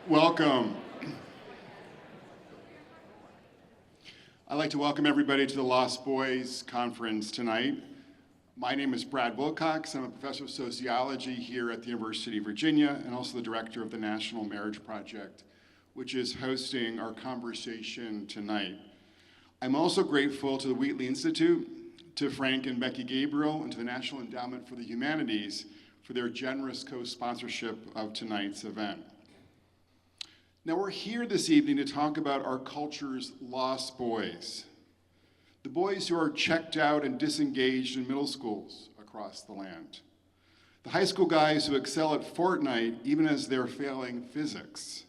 Welcome. I'd like to welcome everybody to the Lost Boys Conference tonight. My name is Brad Wilcox. I'm a professor of sociology here at the University of Virginia and also the director of the National Marriage Project, which is hosting our conversation tonight. I'm also grateful to the Wheatley Institute, to Frank and Becky Gabriel, and to the National Endowment for the Humanities for their generous co-sponsorship of tonight's event. Now, we're here this evening to talk about our culture's lost boys, the boys who are checked out and disengaged in middle schools across the land, the high school guys who excel at Fortnite even as they're failing physics,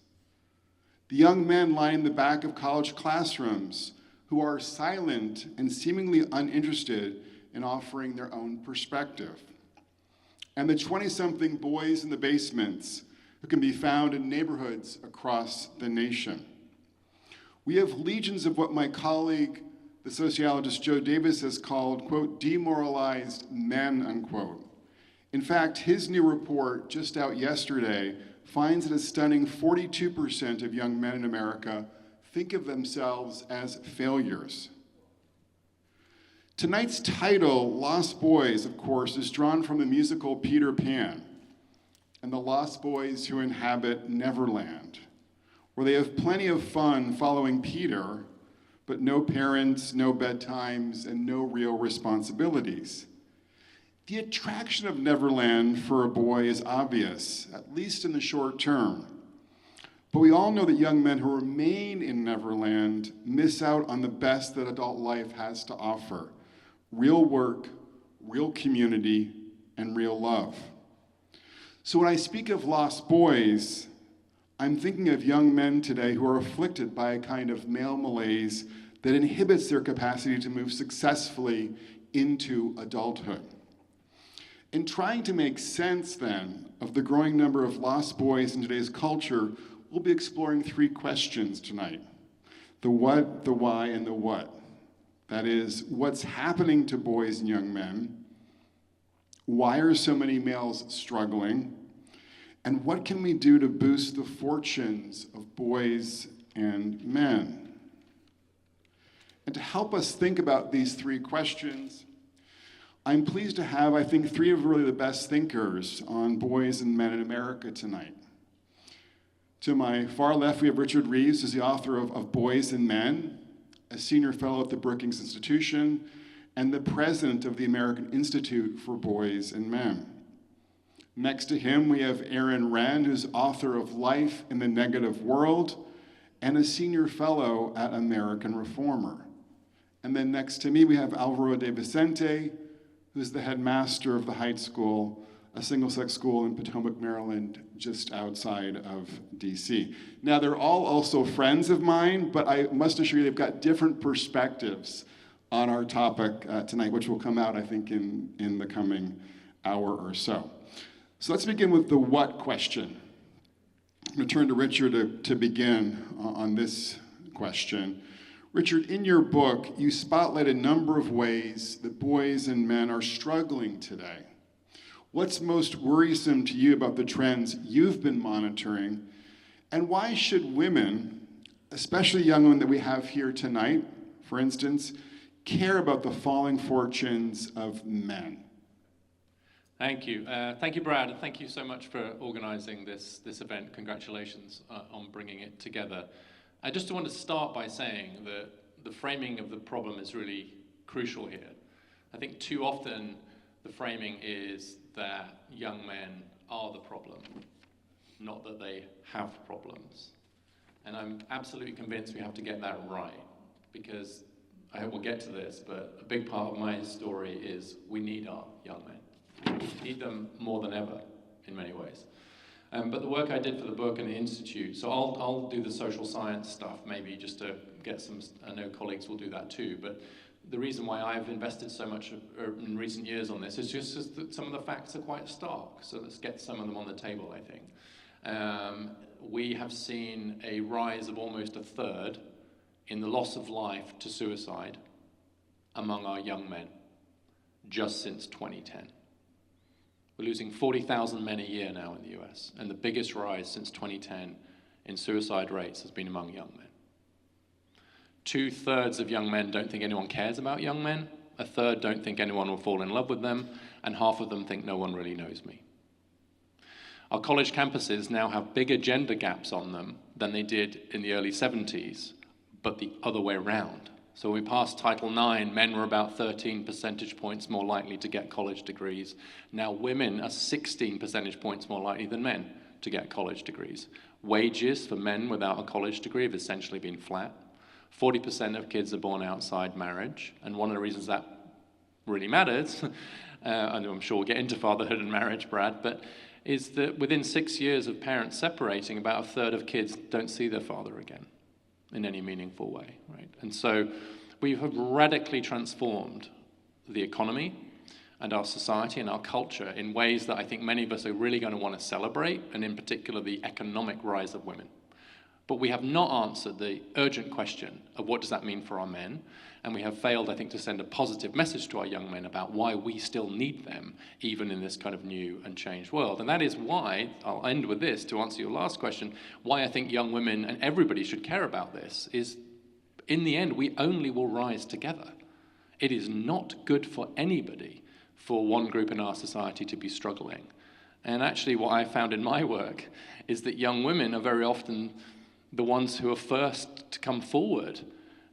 the young men lying in the back of college classrooms who are silent and seemingly uninterested in offering their own perspective, and the 20-something boys in the basements who can be found in neighborhoods across the nation. We have legions of what my colleague, the sociologist Joe Davis, has called, quote, demoralized men, unquote. In fact, his new report, just out yesterday, finds that a stunning 42% of young men in America think of themselves as failures. Tonight's title, Lost Boys, of course, is drawn from the musical Peter Pan and the lost boys who inhabit Neverland, where they have plenty of fun following Peter, but no parents, no bedtimes, and no real responsibilities. The attraction of Neverland for a boy is obvious, at least in the short term. But we all know that young men who remain in Neverland miss out on the best that adult life has to offer: real work, real community, and real love. So when I speak of lost boys, I'm thinking of young men today who are afflicted by a kind of male malaise that inhibits their capacity to move successfully into adulthood. In trying to make sense, then, of the growing number of lost boys in today's culture, we'll be exploring three questions tonight: the what, the why, and the what. That is, what's happening to boys and young men? Why are so many males struggling? And what can we do to boost the fortunes of boys and men? And to help us think about these three questions, I'm pleased to have, I think, three of really the best thinkers on boys and men in America tonight. To my far left, we have Richard Reeves, who's the author of Boys and Men, a senior fellow at the Brookings Institution, and the president of the American Institute for Boys and Men. Next to him, we have Renn, who's author of Life in the Negative World, and a senior fellow at American Reformer. And then next to me, we have Alvaro de Vicente, who's the headmaster of the Heights School, a single-sex school in Potomac, Maryland, just outside of DC. Now, they're all also friends of mine, but I must assure you they've got different perspectives on our topic tonight, which will come out, I think, in the coming hour or so. So let's begin with the what question. I'm going to turn to Richard to begin on this question. Richard, in your book, you spotlight a number of ways that boys and men are struggling today. What's most worrisome to you about the trends you've been monitoring? And why should women, especially young women that we have here tonight, for instance, care about the falling fortunes of men? Thank you. Thank you, Brad, and thank you so much for organizing this event. Congratulations on bringing it together. I just want to start by saying that the framing of the problem is really crucial here. I think too often the framing is that young men are the problem, not that they have problems. And I'm absolutely convinced we have to get that right, because I hope we'll get to this, but a big part of my story is we need our young men. We need them more than ever, in many ways. But the work I did for the book and the Institute, so I'll do the social science stuff, maybe just to get some, I know colleagues will do that too, but the reason why I've invested so much in recent years on this is just that some of the facts are quite stark, so let's get some of them on the table, I think. We have seen a rise of almost a third in the loss of life to suicide among our young men, just since 2010. We're losing 40,000 men a year now in the US, and the biggest rise since 2010 in suicide rates has been among young men. 2/3 of young men don't think anyone cares about young men, 1/3 don't think anyone will fall in love with them, and half of them think no one really knows me. Our college campuses now have bigger gender gaps on them than they did in the early 70s, but the other way around. So when we passed Title IX, men were about 13 percentage points more likely to get college degrees. Now women are 16 percentage points more likely than men to get college degrees. Wages for men without a college degree have essentially been flat. 40% of kids are born outside marriage, and one of the reasons that really matters, and I'm sure we'll get into fatherhood and marriage, Brad, but is that within 6 years of parents separating, about 1/3 of kids don't see their father again in any meaningful way, right? And so we have radically transformed the economy and our society and our culture in ways that I think many of us are really going to want to celebrate, and in particular the economic rise of women. But we have not answered the urgent question of what does that mean for our men, and we have failed, I think, to send a positive message to our young men about why we still need them, even in this kind of new and changed world. And that is why, I'll end with this to answer your last question, why I think young women and everybody should care about this is, in the end, we only will rise together. It is not good for anybody for one group in our society to be struggling. And actually what I found in my work is that young women are very often the ones who are first to come forward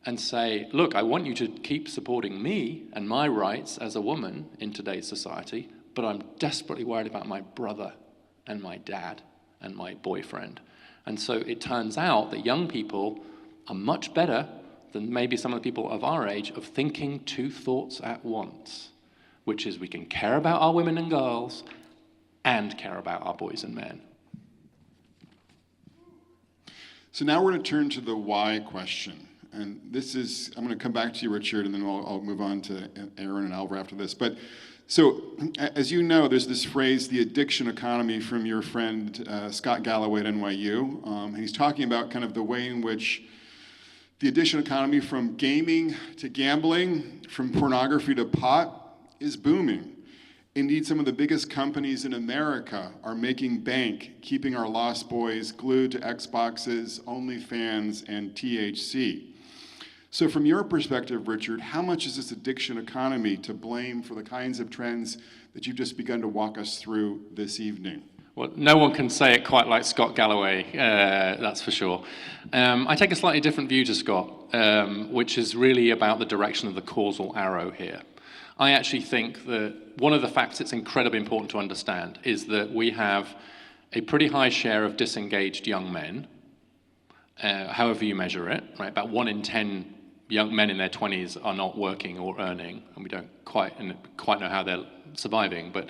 and say, look, I want you to keep supporting me and my rights as a woman in today's society, but I'm desperately worried about my brother and my dad and my boyfriend. And so it turns out that young people are much better than maybe some of the people of our age of thinking two thoughts at once, which is we can care about our women and girls and care about our boys and men. So now we're going to turn to the why question. And this is, I'm going to come back to you, Richard, and then I'll move on to Aaron and Alvaro after this. But so, as you know, there's this phrase, the addiction economy, from your friend Scott Galloway at NYU. And he's talking about kind of the way in which the addiction economy, from gaming to gambling, from pornography to pot, is booming. Indeed, some of the biggest companies in America are making bank, keeping our lost boys glued to Xboxes, OnlyFans, and THC. So from your perspective, Richard, how much is this addiction economy to blame for the kinds of trends that you've just begun to walk us through this evening? Well, no one can say it quite like Scott Galloway, that's for sure. I take a slightly different view to Scott, which is really about the direction of the causal arrow here. I actually think that one of the facts that's incredibly important to understand is that we have a pretty high share of disengaged young men, however you measure it, right? About 1 in 10 young men in their 20s are not working or earning, and we don't quite know how they're surviving. But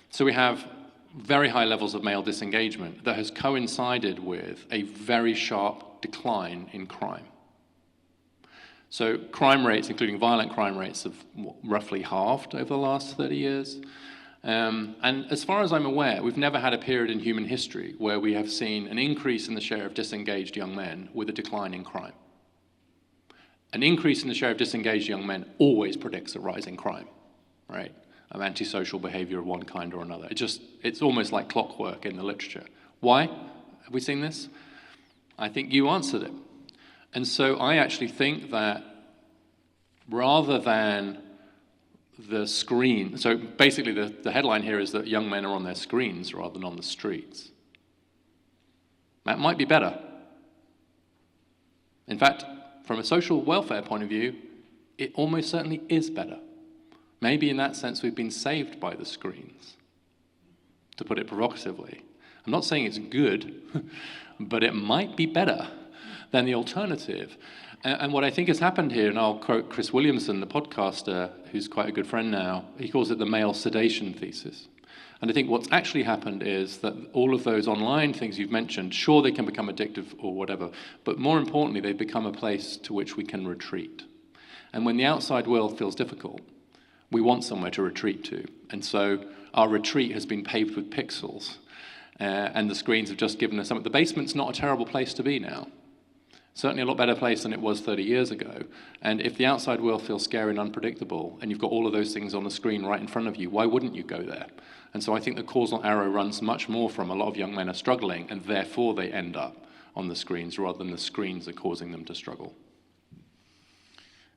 so we have very high levels of male disengagement that has coincided with a very sharp decline in crime. So crime rates, including violent crime rates, have roughly halved over the last 30 years. And as far as I'm aware, we've never had a period in human history where we have seen an increase in the share of disengaged young men with a decline in crime. An increase in the share of disengaged young men always predicts a rise in crime, right? Of antisocial behavior of one kind or another. It's almost like clockwork in the literature. Why have we seen this? I think you answered it. And so I actually think that rather than the screen, so basically the headline here is that young men are on their screens rather than on the streets. That might be better. In fact, from a social welfare point of view, it almost certainly is better. Maybe in that sense we've been saved by the screens, to put it provocatively. I'm not saying it's good, but it might be better than the alternative. And what I think has happened here, and I'll quote Chris Williamson, the podcaster, who's quite a good friend now, he calls it the male sedation thesis. And I think what's actually happened is that all of those online things you've mentioned, sure, they can become addictive or whatever, but more importantly, they've become a place to which we can retreat. And when the outside world feels difficult, we want somewhere to retreat to. And so our retreat has been paved with pixels, and the screens have just given us something. The basement's not a terrible place to be now. Certainly a lot better place than it was 30 years ago. And if the outside world feels scary and unpredictable, and you've got all of those things on the screen right in front of you, why wouldn't you go there? And so I think the causal arrow runs much more from a lot of young men are struggling, and therefore they end up on the screens rather than the screens are causing them to struggle.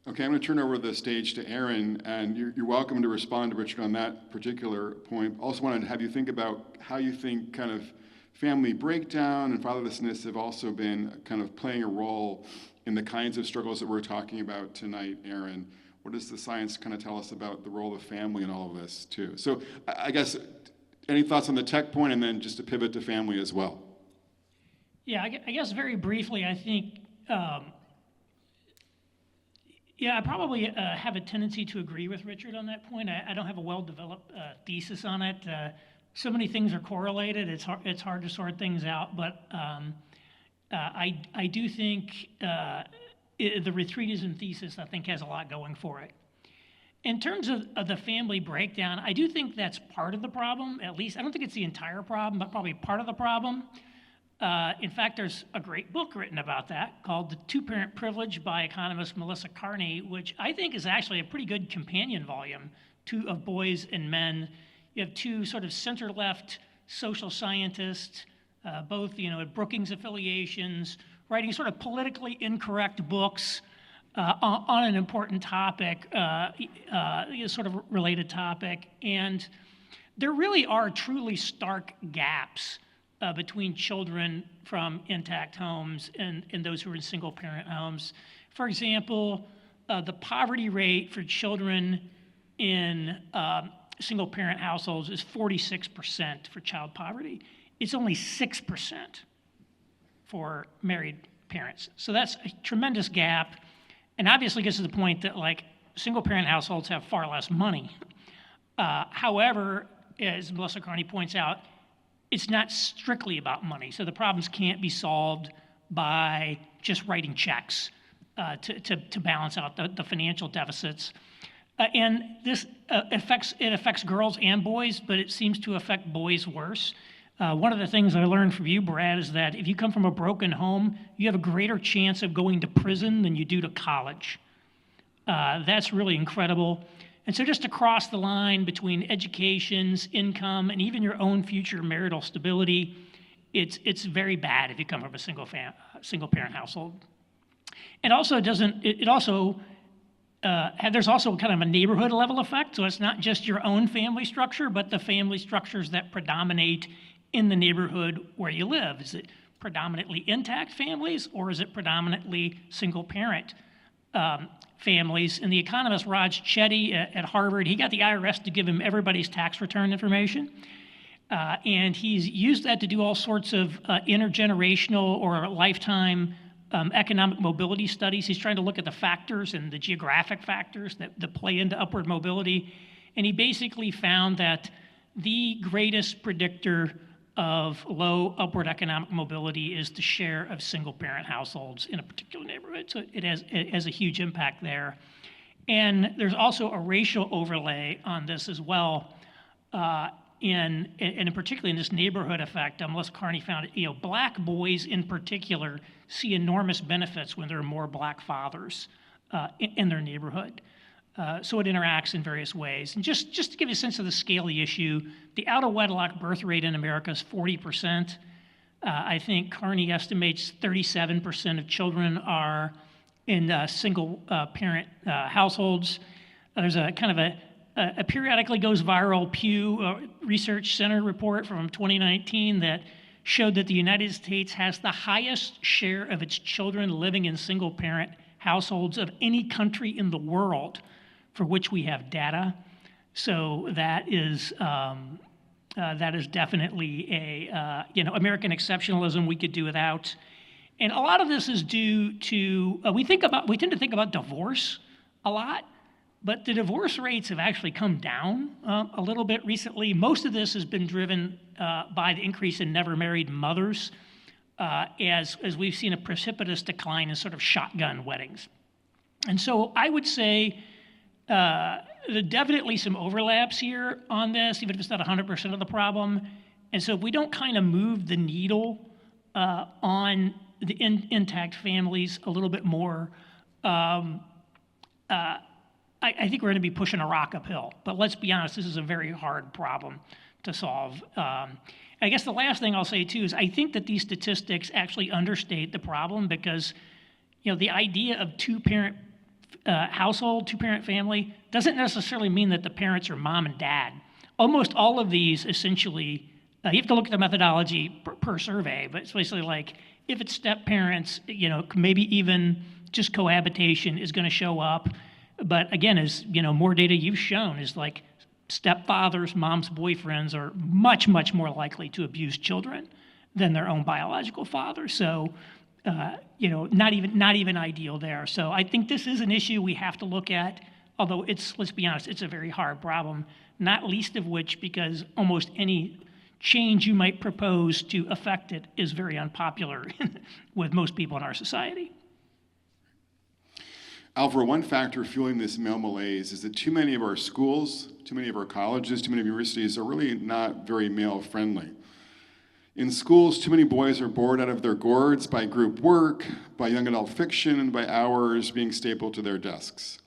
Okay, I'm going to turn over the stage to Aaron, and you're welcome to respond to Richard on that particular point. Also wanted to have you think about how you think kind of family breakdown and fatherlessness have also been kind of playing a role in the kinds of struggles that we're talking about tonight, Aaron. What does the science kind of tell us about the role of family in all of this, too? So I guess, any thoughts on the tech point, and then just to pivot to family as well? Yeah, I guess very briefly, I think, I probably have a tendency to agree with Richard on that point. I don't have a well-developed thesis on it. So many things are correlated. It's hard to sort things out, but I do think the Redefining thesis, I think, has a lot going for it. In terms of the family breakdown, I do think that's part of the problem, at least. I don't think it's the entire problem, but probably part of the problem. In fact, there's a great book written about that called The Two-Parent Privilege by economist Melissa Carney, which I think is actually a pretty good companion volume of boys and men. You have two sort of center-left social scientists, both at Brookings affiliations, writing sort of politically incorrect books on an important topic, sort of related topic. And there really are truly stark gaps between children from intact homes and those who are in single-parent homes. For example, the poverty rate for children in single-parent households is 46% for child poverty. It's only 6% for married parents. So that's a tremendous gap, and obviously gets to the point that single-parent households have far less money. However, as Melissa Carney points out, it's not strictly about money. So the problems can't be solved by just writing checks to balance out the financial deficits. And this affects girls and boys, but it seems to affect boys worse. One of the things I learned from you, Brad, is that if you come from a broken home, you have a greater chance of going to prison than you do to college. That's really incredible. And so just to cross the line between educations, income, and even your own future marital stability, it's very bad if you come from a single-parent household. And also there's also kind of a neighborhood level effect. So it's not just your own family structure, but the family structures that predominate in the neighborhood where you live. Is it predominantly intact families, or is it predominantly single-parent families? And the economist Raj Chetty at Harvard, he got the IRS to give him everybody's tax return information. And he's used that to do all sorts of intergenerational or lifetime economic mobility studies. He's trying to look at the factors and the geographic factors that play into upward mobility. And he basically found that the greatest predictor of low upward economic mobility is the share of single-parent households in a particular neighborhood. So it has a huge impact there. And there's also a racial overlay on this as well. And particularly in this neighborhood effect, Melissa Carney found black boys in particular see enormous benefits when there are more black fathers in their neighborhood. So it interacts in various ways. And just to give you a sense of the scale of the issue, the out-of-wedlock birth rate in America is 40%. I think Carney estimates 37% of children are in single-parent households. There's a kind of a periodically goes viral Pew Research Center report from 2019 that showed that the United States has the highest share of its children living in single-parent households of any country in the world for which we have data. So that is definitely a American exceptionalism we could do without. And a lot of this is due to we tend to think about divorce a lot, but the divorce rates have actually come down a little bit recently. Most of this has been driven by the increase in never married mothers, as we've seen a precipitous decline in sort of shotgun weddings. And so I would say there are definitely some overlaps here on this, even if it's not 100% of the problem. And so if we don't kind of move the needle on the intact families a little bit more, I think we're going to be pushing a rock uphill. But let's be honest, this is a very hard problem to solve. I guess the last thing I'll say too is I think that these statistics actually understate the problem because, the idea of two-parent household, two-parent family, doesn't necessarily mean that the parents are mom and dad. Almost all of these essentially, you have to look at the methodology per survey, but it's basically like if it's step parents, maybe even just cohabitation is going to show up. But again, as more data you've shown is like stepfathers, mom's boyfriends are much, much more likely to abuse children than their own biological father. So, not even ideal there. So I think this is an issue we have to look at, although let's be honest, it's a very hard problem, not least of which because almost any change you might propose to affect it is very unpopular with most people in our society. Alvaro, one factor fueling this male malaise is that too many of our schools, too many of our colleges, too many universities are really not very male-friendly. In schools, too many boys are bored out of their gourds by group work, by young adult fiction, and by hours being stapled to their desks.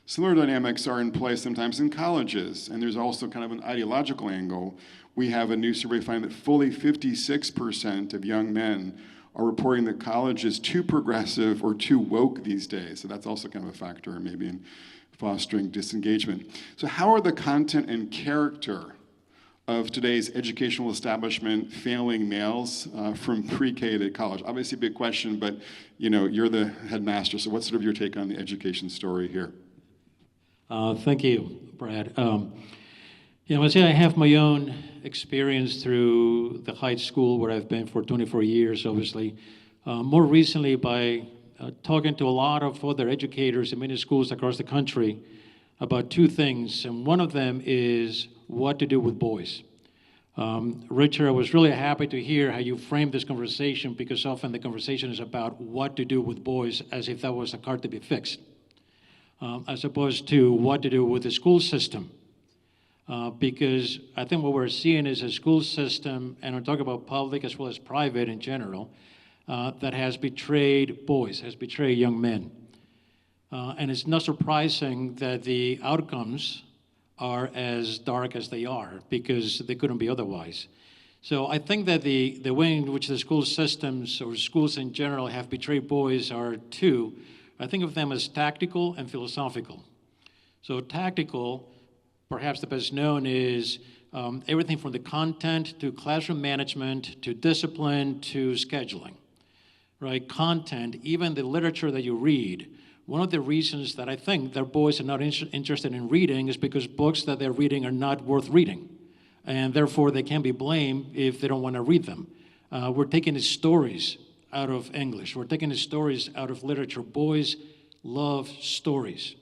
Similar dynamics are in place sometimes in colleges, and there's also kind of an ideological angle. We have a new survey finding that fully 56% of young men are reporting that college is too progressive or too woke these days. So that's also kind of a factor maybe in fostering disengagement. So how are the content and character of today's educational establishment failing males from pre-K to college? Obviously a big question, but you're the headmaster, so what's sort of your take on the education story here? Thank you, Brad. I say I have my own experience through the high school where I've been for 24 years, obviously. More recently by talking to a lot of other educators in many schools across the country about two things, and one of them is what to do with boys. Richard, I was really happy to hear how you framed this conversation because often the conversation is about what to do with boys as if that was a card to be fixed, as opposed to what to do with the school system. Because I think what we're seeing is a school system, and I'm talking about public as well as private in general, that has betrayed boys, has betrayed young men. And it's not surprising that the outcomes are as dark as they are, because they couldn't be otherwise. So I think that the way in which the school systems or schools in general have betrayed boys are two. I think of them as tactical and philosophical. So tactical, perhaps the best known is everything from the content to classroom management to discipline to scheduling, right? Content, even the literature that you read. One of the reasons that I think that boys are not interested in reading is because books that they're reading are not worth reading. And therefore they can be blamed if they don't want to read them. We're taking the stories out of English. We're taking the stories out of literature. Boys love stories.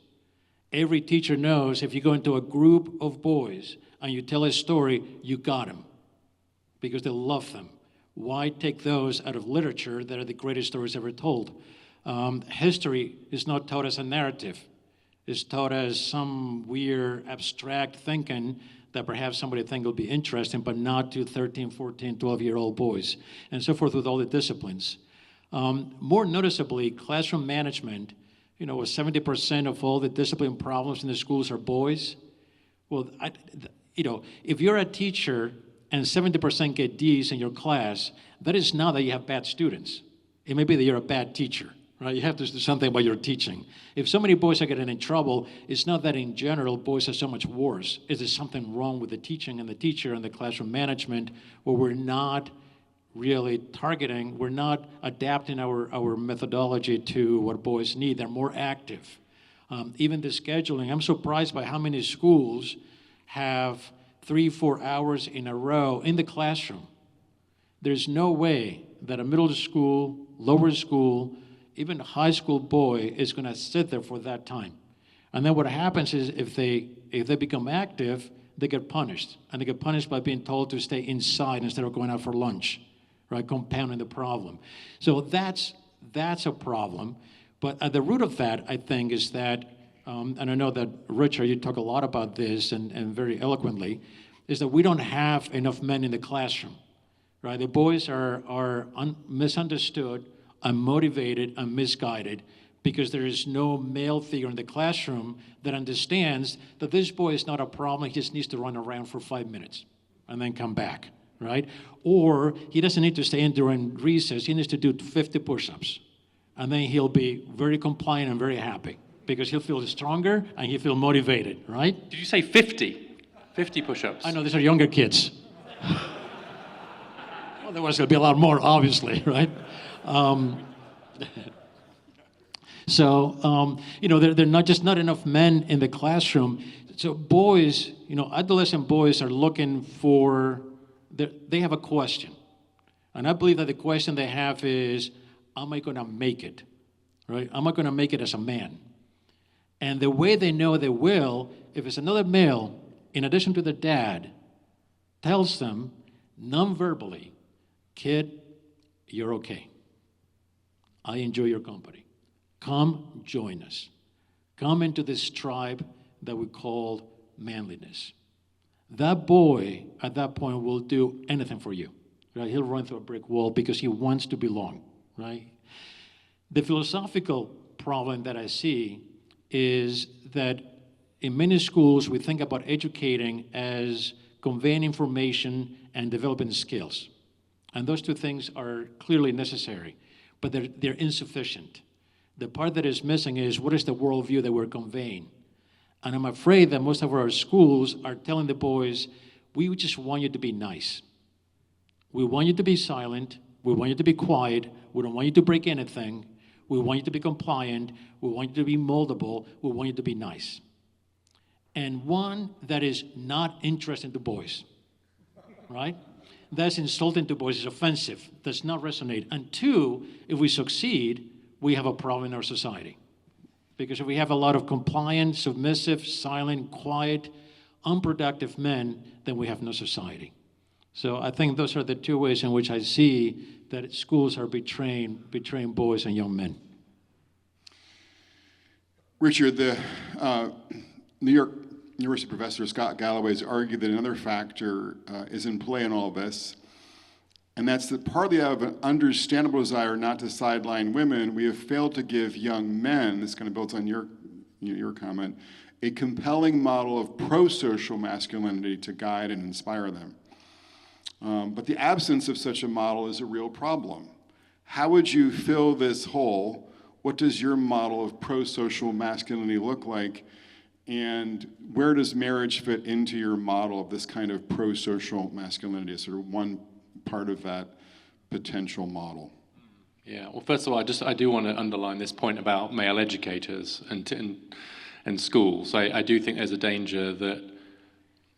Every teacher knows if you go into a group of boys and you tell a story, you got them because they love them. Why take those out of literature that are the greatest stories ever told? History is not taught as a narrative. It's taught as some weird abstract thinking that perhaps somebody think will be interesting, but not to 13, 14, 12-year-old boys, and so forth with all the disciplines. More noticeably, classroom management, 70% of all the discipline problems in the schools are boys. Well, if you're a teacher and 70% get D's in your class, that is not that you have bad students. It may be that you're a bad teacher, right? You have to do something about your teaching. If so many boys are getting in trouble, it's not that in general boys are so much worse. Is there something wrong with the teaching and the teacher and the classroom management where we're not really targeting, we're not adapting our methodology to what boys need. They're more active. Even the scheduling, I'm surprised by how many schools have 3-4 hours in a row in the classroom. There's no way that a middle school, lower school, even a high school boy is going to sit there for that time. And then what happens is if they become active, they get punished. And they get punished by being told to stay inside instead of going out for lunch, right? Compounding the problem. So that's a problem. But at the root of that, I think, is that, and I know that, Richard, you talk a lot about this and very eloquently, is that we don't have enough men in the classroom, right? The boys are misunderstood, unmotivated, and misguided because there is no male figure in the classroom that understands that this boy is not a problem, he just needs to run around for 5 minutes. and then come back, right? Or he doesn't need to stay in during recess. He needs to do 50 push-ups. And then he'll be very compliant and very happy because he'll feel stronger and he'll feel motivated, right? Did you say 50? 50 push-ups? I know, these are younger kids. Otherwise, there'll be a lot more, obviously, right? There are not enough men in the classroom. So boys, adolescent boys are looking for, they have a question. And I believe that the question they have is, am I going to make it? Right? Am I going to make it as a man? And the way they know they will, if it's another male, in addition to the dad, tells them non-verbally, kid, you're okay. I enjoy your company. Come join us. Come into this tribe that we call manliness. That boy at that point will do anything for you. Right? He'll run through a brick wall because he wants to belong. Right? The philosophical problem that I see is that in many schools we think about educating as conveying information and developing skills. And those two things are clearly necessary, but they're insufficient. The part that is missing is what is the worldview that we're conveying? And I'm afraid that most of our schools are telling the boys, we just want you to be nice. We want you to be silent. We want you to be quiet. We don't want you to break anything. We want you to be compliant. We want you to be moldable. We want you to be nice. And one, that is not interesting to boys, right? That's insulting to boys. It's offensive. Does not resonate. And two, if we succeed, we have a problem in our society. Because if we have a lot of compliant, submissive, silent, quiet, unproductive men, then we have no society. So I think those are the two ways in which I see that schools are betraying boys and young men. Richard, the New York University professor Scott Galloway has argued that another factor is in play in all this, and that's that partly out of an understandable desire not to sideline women, we have failed to give young men, this kind of builds on your comment, a compelling model of pro-social masculinity to guide and inspire them. But the absence of such a model is a real problem. How would you fill this hole? What does your model of pro-social masculinity look like? And where does marriage fit into your model of this kind of pro-social masculinity as sort of one part of that potential model? Yeah, well, first of all, I do want to underline this point about male educators and schools. I do think there's a danger that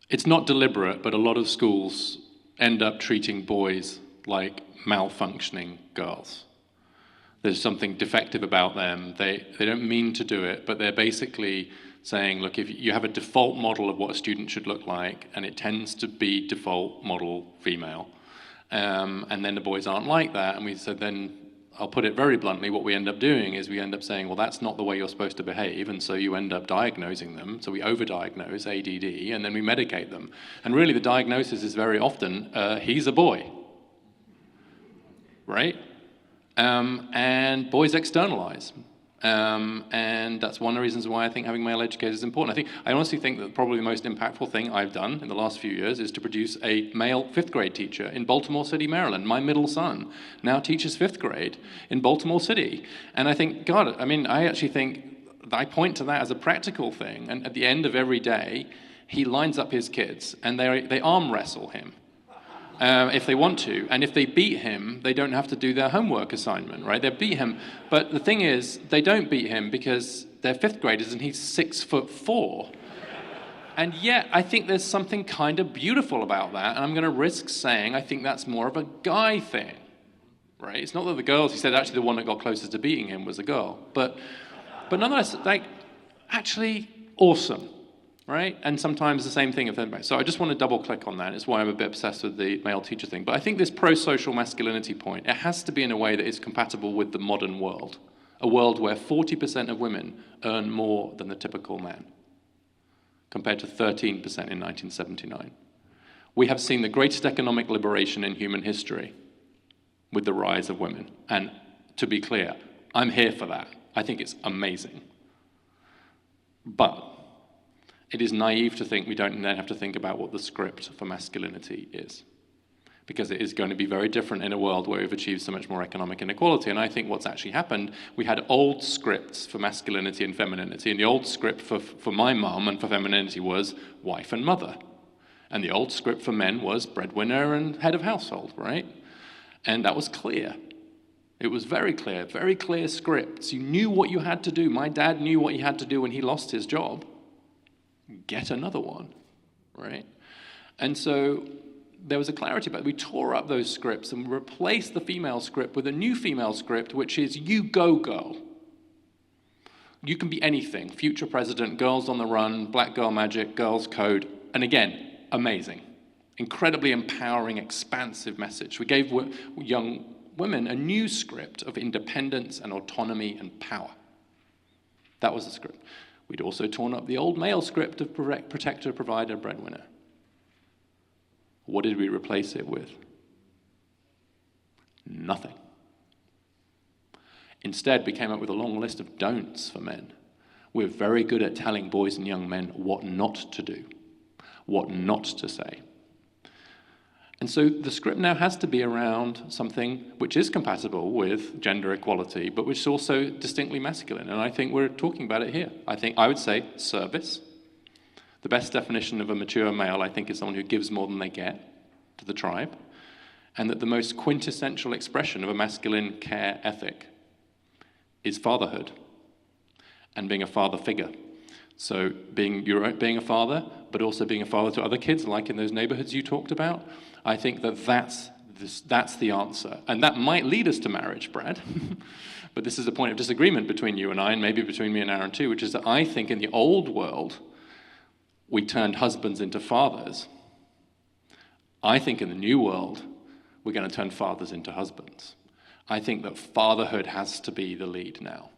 it's not deliberate, but a lot of schools end up treating boys like malfunctioning girls. There's something defective about them. They don't mean to do it, but they're basically saying, look, if you have a default model of what a student should look like, and it tends to be default model female, and then the boys aren't like that, and we said then, I'll put it very bluntly, what we end up doing is we end up saying, well, that's not the way you're supposed to behave, and so you end up diagnosing them. So we overdiagnose ADD, and then we medicate them. And really the diagnosis is very often, he's a boy, right? And boys externalize. And that's one of the reasons why I think having male educators is important. I honestly think that probably the most impactful thing I've done in the last few years is to produce a male 5th grade teacher in Baltimore City, Maryland. My middle son now teaches 5th grade in Baltimore City. And I think, God, I actually think I point to that as a practical thing. And at the end of every day, he lines up his kids and they arm wrestle him. If they want to, and if they beat him, they don't have to do their homework assignment, right? They beat him, but the thing is, they don't beat him because they're 5th graders and he's 6'4". And yet, I think there's something kind of beautiful about that, and I'm going to risk saying I think that's more of a guy thing, right? It's not that the girls, he said actually the one that got closest to beating him was a girl, but nonetheless, actually awesome. Right? And sometimes the same thing. So I just want to double click on that. It's why I'm a bit obsessed with the male teacher thing. But I think this pro-social masculinity point, it has to be in a way that is compatible with the modern world. A world where 40% of women earn more than the typical man, compared to 13% in 1979. We have seen the greatest economic liberation in human history with the rise of women. And to be clear, I'm here for that. I think it's amazing. But it is naive to think we don't then have to think about what the script for masculinity is, because it is going to be very different in a world where we've achieved so much more economic inequality. And I think what's actually happened, we had old scripts for masculinity and femininity, and the old script for my mum and for femininity was wife and mother. And the old script for men was breadwinner and head of household, right? And that was clear. It was very clear scripts. You knew what you had to do. My dad knew what he had to do when he lost his job. Get another one, right? And so there was a clarity about it. We tore up those scripts and replaced the female script with a new female script, which is you go, girl. You can be anything. Future president, girls on the run, black girl magic, girls code. And again, amazing. Incredibly empowering, expansive message. We gave young women a new script of independence and autonomy and power. That was the script. We'd also torn up the old male script of protector, provider, breadwinner. What did we replace it with? Nothing. Instead, we came up with a long list of don'ts for men. We're very good at telling boys and young men what not to do, what not to say. And so the script now has to be around something which is compatible with gender equality, but which is also distinctly masculine. And I think we're talking about it here. I would say service. The best definition of a mature male, I think, is someone who gives more than they get to the tribe. And that the most quintessential expression of a masculine care ethic is fatherhood and being a father figure. So being a father, but also being a father to other kids, like in those neighborhoods you talked about, I think that's the answer. And that might lead us to marriage, Brad. But this is a point of disagreement between you and I, and maybe between me and Aaron too, which is that I think in the old world, we turned husbands into fathers. I think in the new world, we're going to turn fathers into husbands. I think that fatherhood has to be the lead now.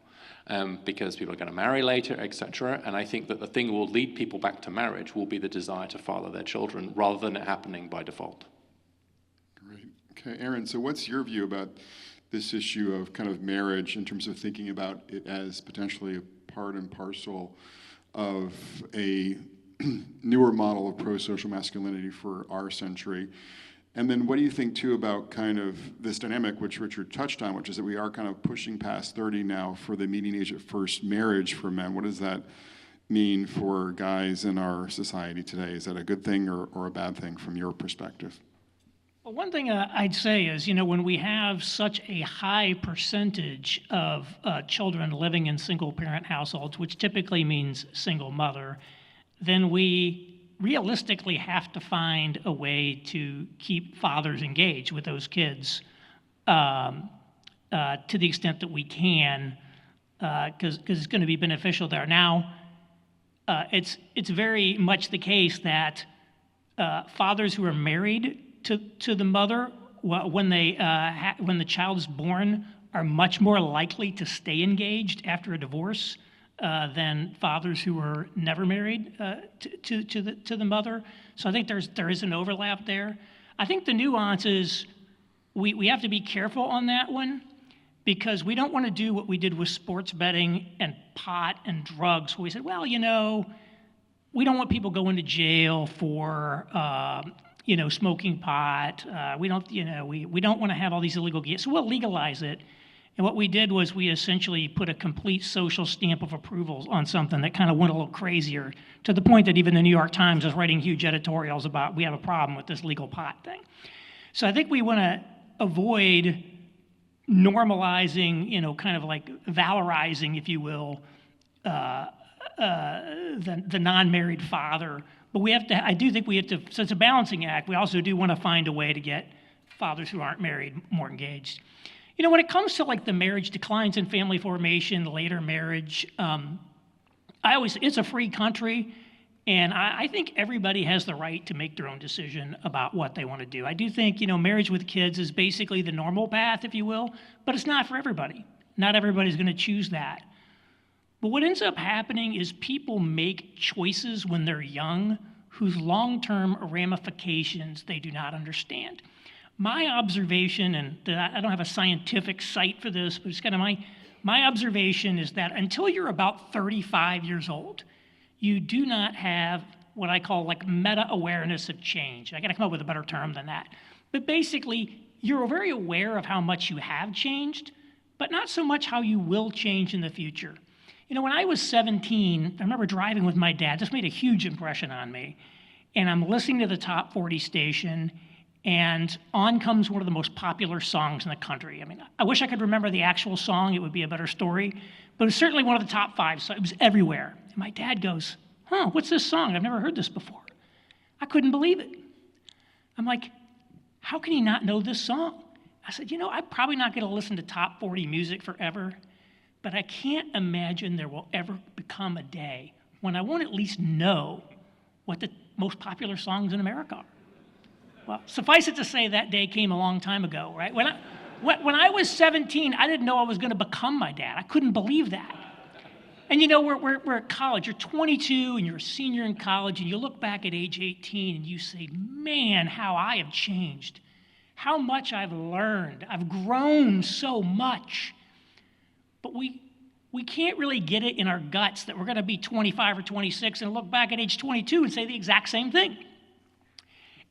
Because people are going to marry later, etc. And I think that the thing that will lead people back to marriage will be the desire to father their children rather than it happening by default. Great. Okay, Aaron, so what's your view about this issue of kind of marriage in terms of thinking about it as potentially a part and parcel of a newer model of pro-social masculinity for our century? And then what do you think, too, about kind of this dynamic, which Richard touched on, which is that we are kind of pushing past 30 now for the median age of first marriage for men? What does that mean for guys in our society today? Is that a good thing or a bad thing from your perspective? Well, one thing I'd say is, when we have such a high percentage of children living in single-parent households, which typically means single mother, then we realistically have to find a way to keep fathers engaged with those kids to the extent that we can, because it's going to be beneficial there. Now, it's very much the case that fathers who are married to the mother, when the child is born, are much more likely to stay engaged after a divorce than fathers who were never married to the mother. So I think there is an overlap there. I think the nuance is we have to be careful on that one, because we don't want to do what we did with sports betting and pot and drugs, where we said, well, we don't want people going to jail for smoking pot. We don't want to have all these illegal games, so we'll legalize it. And what we did was we essentially put a complete social stamp of approval on something that kind of went a little crazier, to the point that even the New York Times is writing huge editorials about, we have a problem with this legal pot thing. So I think we want to avoid normalizing, kind of like valorizing, if you will, the non-married father. But I do think we have to, so it's a balancing act. We also do want to find a way to get fathers who aren't married more engaged. When it comes to like the marriage declines in family formation, later marriage, it's a free country, and I think everybody has the right to make their own decision about what they want to do. I do think, marriage with kids is basically the normal path, if you will, but it's not for everybody. Not everybody's going to choose that. But what ends up happening is people make choices when they're young whose long-term ramifications they do not understand. My observation, and I don't have a scientific site for this, but it's kind of my observation is that until you're about 35 years old, you do not have what I call like meta-awareness of change. I gotta come up with a better term than that. But basically, you're very aware of how much you have changed, but not so much how you will change in the future. You know, when I was 17, I remember driving with my dad. This made a huge impression on me. And I'm listening to the top 40 station, and on comes one of the most popular songs in the country. I mean, I wish I could remember the actual song. It would be a better story. But it was certainly one of the top 5, so it was everywhere. And my dad goes, what's this song? I've never heard this before. I couldn't believe it. I'm like, how can he not know this song? I said, I'm probably not going to listen to top 40 music forever, but I can't imagine there will ever become a day when I won't at least know what the most popular songs in America are. Well, suffice it to say that day came a long time ago, right? When I was 17, I didn't know I was going to become my dad. I couldn't believe that. And we're at college. You're 22 and you're a senior in college, and you look back at age 18 and you say, man, how I have changed. How much I've learned. I've grown so much. But we can't really get it in our guts that we're going to be 25 or 26 and look back at age 22 and say the exact same thing.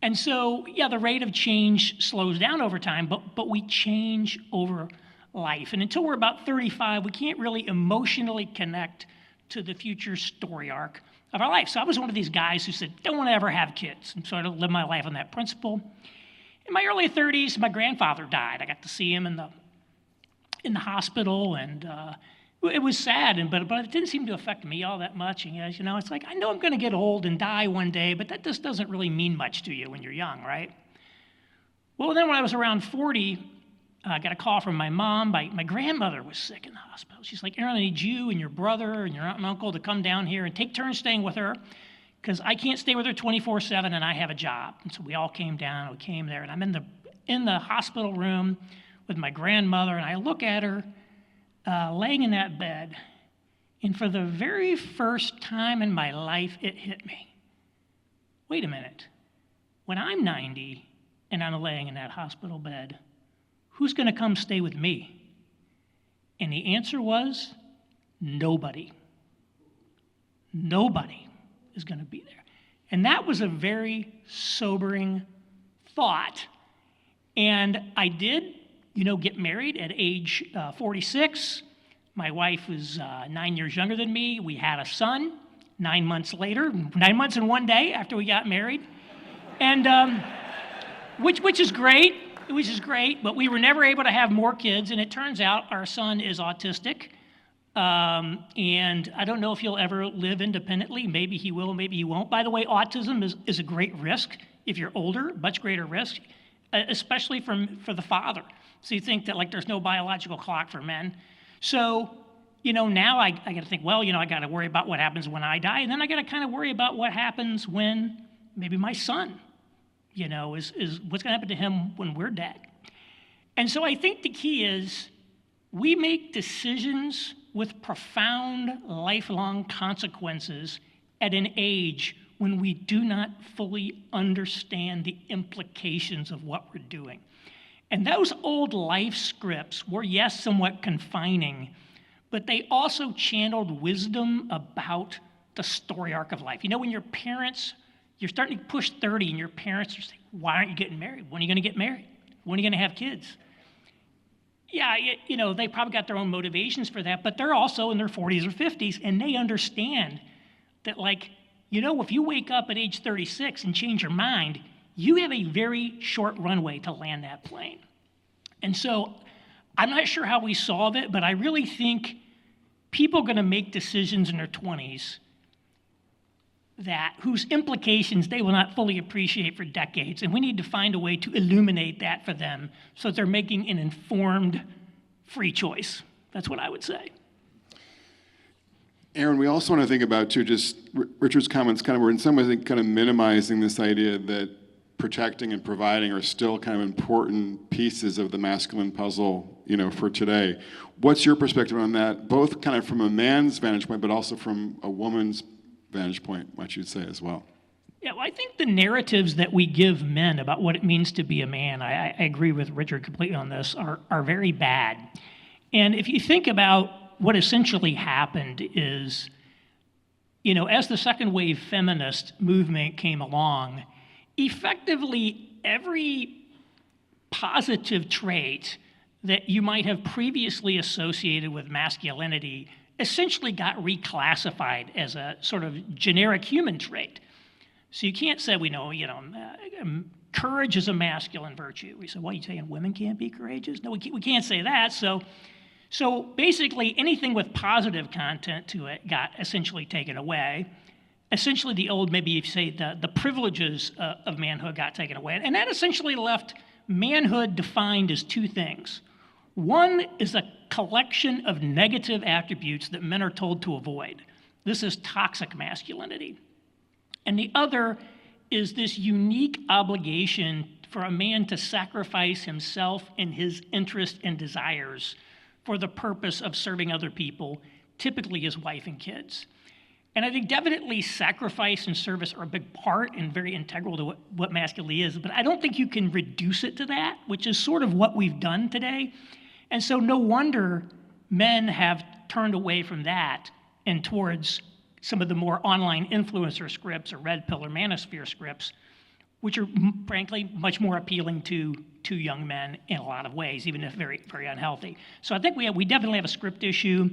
And so, the rate of change slows down over time, but we change over life. And until we're about 35, we can't really emotionally connect to the future story arc of our life. So I was one of these guys who said, don't want to ever have kids. And so I lived my life on that principle. In my early 30s, my grandfather died. I got to see him in the hospital, and it was sad, but it didn't seem to affect me all that much. And it's like, I know I'm going to get old and die one day, but that just doesn't really mean much to you when you're young, right? Well, then when I was around 40, I got a call from my mom. My grandmother was sick in the hospital. She's like, Aaron, I need you and your brother and your aunt and uncle to come down here and take turns staying with her, because I can't stay with her 24/7 and I have a job. And so we all came down, we came there, and I'm in the hospital room with my grandmother, and I look at her laying in that bed, and for the very first time in my life, it hit me. Wait a minute. When I'm 90 and I'm laying in that hospital bed, who's going to come stay with me? And the answer was nobody. Nobody is going to be there. And that was a very sobering thought. And I did, get married at age 46. My wife was 9 years younger than me. We had a son 9 months later, 9 months and 1 day after we got married. And which is great. But we were never able to have more kids, and it turns out our son is autistic, and I don't know if he'll ever live independently. Maybe he will, maybe he won't. By the way, autism is a great risk if you're older, much greater risk, especially for the father. So you think that there's no biological clock for men. So, now I got to think, I got to worry about what happens when I die, and then I got to kind of worry about what happens when maybe my son is what's going to happen to him when we're dead. And so I think the key is we make decisions with profound lifelong consequences at an age when we do not fully understand the implications of what we're doing. And those old life scripts were, yes, somewhat confining, but they also channeled wisdom about the story arc of life. When your parents, you're starting to push 30 and your parents are saying, why aren't you getting married? When are you going to get married? When are you going to have kids? Yeah, they probably got their own motivations for that, but they're also in their 40s or 50s, and they understand that, if you wake up at age 36 and change your mind, you have a very short runway to land that plane. And so I'm not sure how we solve it, but I really think people are going to make decisions in their 20s whose implications they will not fully appreciate for decades. And we need to find a way to illuminate that for them so that they're making an informed, free choice. That's what I would say. Aaron, we also want to think about, too, just Richard's comments were in some ways kind of minimizing this idea that protecting and providing are still kind of important pieces of the masculine puzzle, for today. What's your perspective on that, both kind of from a man's vantage point, but also from a woman's vantage point, what you'd say as well? Yeah, I think the narratives that we give men about what it means to be a man, I agree with Richard completely on this, are very bad. And if you think about what essentially happened is as the second wave feminist movement came along, effectively every positive trait that you might have previously associated with masculinity essentially got reclassified as a sort of generic human trait. So you can't say courage is a masculine virtue. We say, well, you saying women can't be courageous? No, we can't say that. So basically anything with positive content to it got essentially taken away. Essentially the old, maybe you say the privileges of manhood got taken away. And that essentially left manhood defined as two things. One is a collection of negative attributes that men are told to avoid. This is toxic masculinity. And the other is this unique obligation for a man to sacrifice himself and his interests and desires for the purpose of serving other people, typically his wife and kids. And I think definitely sacrifice and service are a big part and very integral to what masculinity is, but I don't think you can reduce it to that, which is sort of what we've done today. And so no wonder men have turned away from that and towards some of the more online influencer scripts or red pill or manosphere scripts, which are frankly much more appealing to young men in a lot of ways, even if very, very unhealthy. So I think we definitely have a script issue.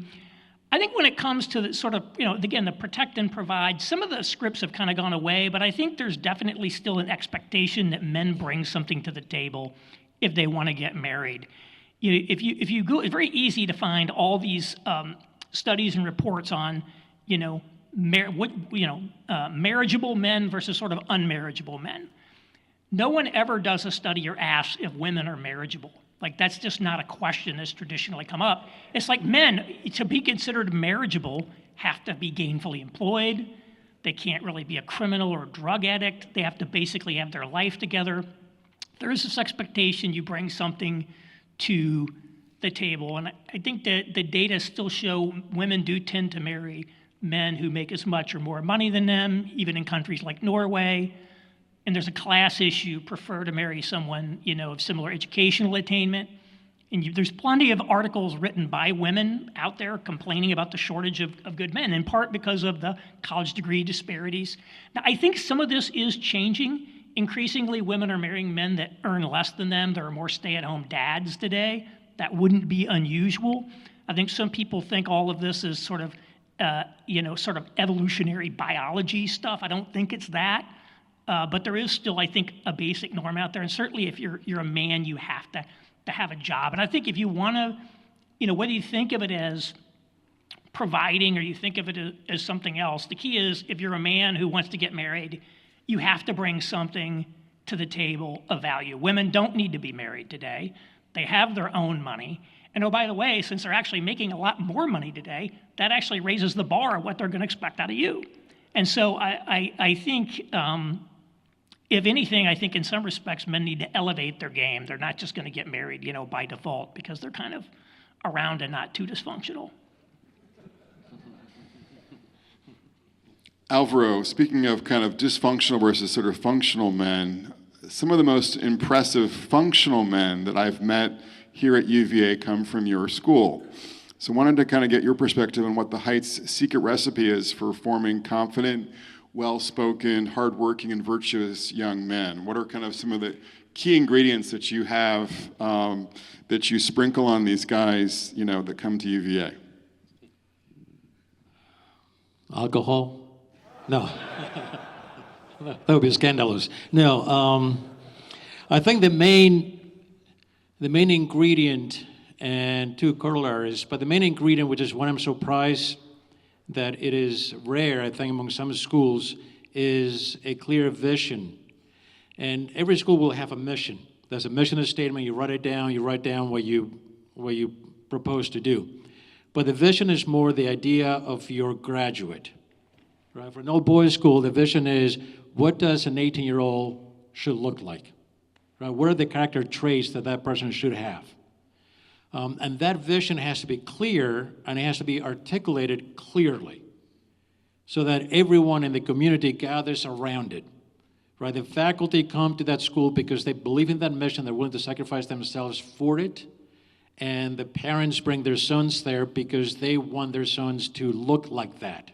I think when it comes to the sort of, again, the protect and provide, some of the scripts have kind of gone away, but I think there's definitely still an expectation that men bring something to the table if they want to get married. If you go, it's very easy to find all these studies and reports on, marriageable men versus sort of unmarriageable men. No one ever does a study or asks if women are marriageable. Like, that's just not a question that's traditionally come up. It's like men, to be considered marriageable, have to be gainfully employed. They can't really be a criminal or a drug addict. They have to basically have their life together. There is this expectation you bring something to the table. And I think that the data still show women do tend to marry men who make as much or more money than them, even in countries like Norway. And there's a class issue, prefer to marry someone, of similar educational attainment. And there's plenty of articles written by women out there complaining about the shortage of good men, in part because of the college degree disparities. Now, I think some of this is changing. Increasingly, women are marrying men that earn less than them. There are more stay-at-home dads today. That wouldn't be unusual. I think some people think all of this is sort of evolutionary biology stuff. I don't think it's that. But there is still, I think, a basic norm out there. And certainly if you're a man, you have to have a job. And I think if you want to, whether you think of it as providing or you think of it as something else, the key is if you're a man who wants to get married, you have to bring something to the table of value. Women don't need to be married today. They have their own money. And oh, by the way, since they're actually making a lot more money today, that actually raises the bar of what they're going to expect out of you. And so I think, if anything, I think in some respects men need to elevate their game. They're not just going to get married, by default, because they're kind of around and not too dysfunctional. Alvaro, speaking of kind of dysfunctional versus sort of functional men, some of the most impressive functional men that I've met here at UVA come from your school. So I wanted to kind of get your perspective on what the Heights' secret recipe is for forming confident, well-spoken, hardworking, and virtuous young men. What are kind of some of the key ingredients that you have that you sprinkle on these guys, that come to UVA? Alcohol? No. That would be scandalous. No, I think the main ingredient, and two corollaries, but the main ingredient, which is what I'm surprised that it is rare, I think, among some schools, is a clear vision. And every school will have a mission. There's a mission statement, you write it down, you write down what you propose to do. But the vision is more the idea of your graduate. Right? For an all-boys school, the vision is, what does an 18-year-old should look like? Right? What are the character traits that person should have? And that vision has to be clear, and it has to be articulated clearly so that everyone in the community gathers around it. Right? The faculty come to that school because they believe in that mission, they're willing to sacrifice themselves for it, and the parents bring their sons there because they want their sons to look like that.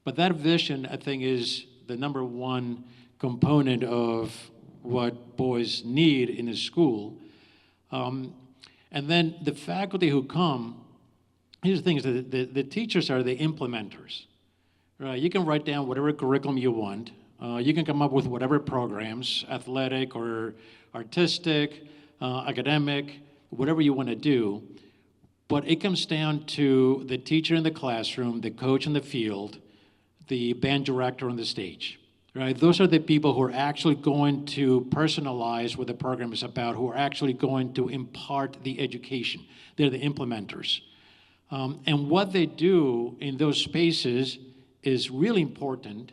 But that vision, I think, is the number one component of what boys need in a school. And then the faculty who come, here's the thing, is that the teachers are the implementers. Right? You can write down whatever curriculum you want. You can come up with whatever programs, athletic or artistic, academic, whatever you want to do. But it comes down to the teacher in the classroom, the coach in the field, the band director on the stage. Right? Those are the people who are actually going to personalize what the program is about, who are actually going to impart the education. They're the implementers. And what they do in those spaces is really important,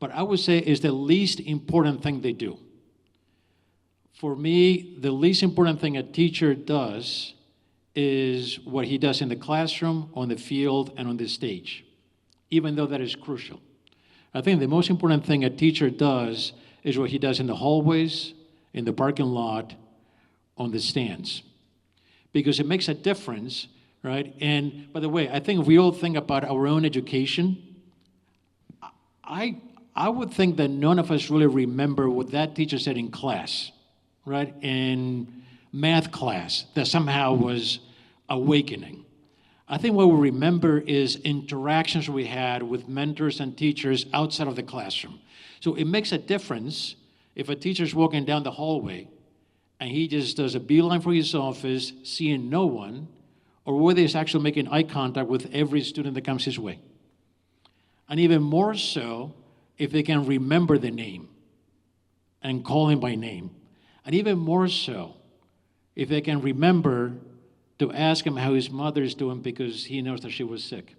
but I would say is the least important thing they do. For me, the least important thing a teacher does is what he does in the classroom, on the field, and on the stage, even though that is crucial. I think the most important thing a teacher does is what he does in the hallways, in the parking lot, on the stands, because it makes a difference, right? And by the way, I think if we all think about our own education, I would think that none of us really remember what that teacher said in class, right? In math class, that somehow was awakening. I think what we remember is interactions we had with mentors and teachers outside of the classroom. So it makes a difference if a teacher's walking down the hallway and he just does a beeline for his office, seeing no one, or whether he's actually making eye contact with every student that comes his way. And even more so, if they can remember the name and call him by name. And even more so, if they can remember to ask him how his mother is doing because he knows that she was sick.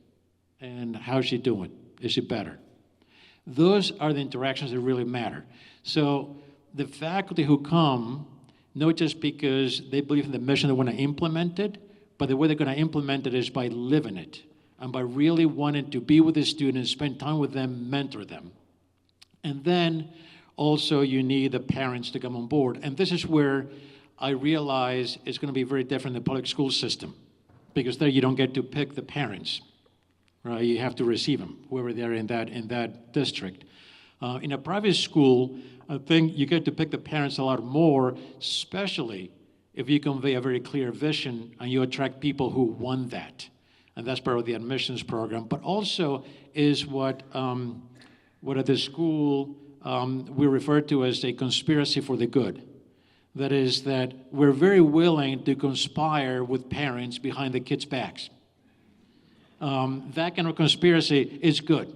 And how's she doing? Is she better? Those are the interactions that really matter. So the faculty who come, not just because they believe in the mission they want to implement it, but the way they're going to implement it is by living it and by really wanting to be with the students, spend time with them, mentor them. And then also you need the parents to come on board. And this is where I realize it's going to be very different in the public school system, because there you don't get to pick the parents, right? You have to receive them, whoever they are in that district. In a private school, I think you get to pick the parents a lot more, especially if you convey a very clear vision and you attract people who want that. And that's part of the admissions program, but also is what at the school we refer to as a conspiracy for the good. That is that we're very willing to conspire with parents behind the kids' backs. That kind of conspiracy is good.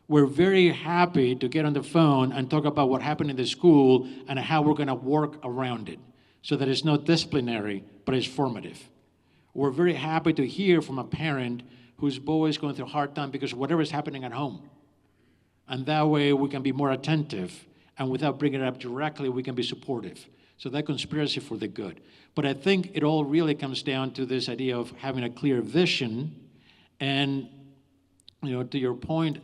We're very happy to get on the phone and talk about what happened in the school and how we're going to work around it so that it's not disciplinary, but it's formative. We're very happy to hear from a parent whose boy is going through a hard time because of whatever is happening at home. And that way we can be more attentive, and without bringing it up directly, we can be supportive. So that conspiracy for the good. But I think it all really comes down to this idea of having a clear vision. And, to your point,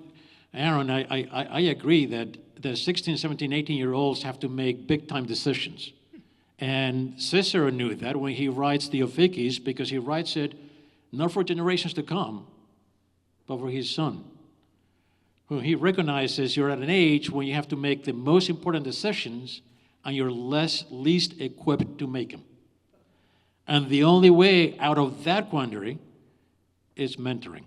Aaron, I agree that the 16, 17, 18-year-olds have to make big-time decisions. And Cicero knew that when he writes the Ophices, because he writes it not for generations to come, but for his son. Who he recognizes you're at an age when you have to make the most important decisions and you're least equipped to make them. And the only way out of that quandary is mentoring.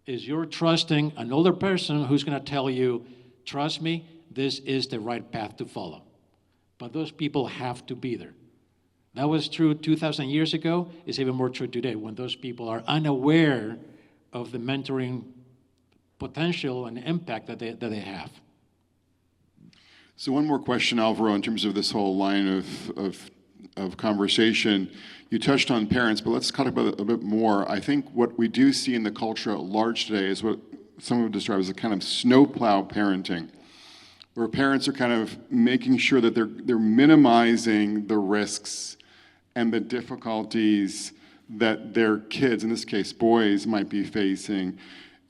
Is you're trusting an older person who's going to tell you, trust me, this is the right path to follow. But those people have to be there. That was true 2,000 years ago. It's even more true today when those people are unaware of the mentoring potential and impact that they have. So one more question, Alvaro, in terms of this whole line of conversation. You touched on parents, but let's talk about it a bit more. I think what we do see in the culture at large today is what some would describe as a kind of snowplow parenting, where parents are kind of making sure that they're minimizing the risks and the difficulties that their kids, in this case boys, might be facing.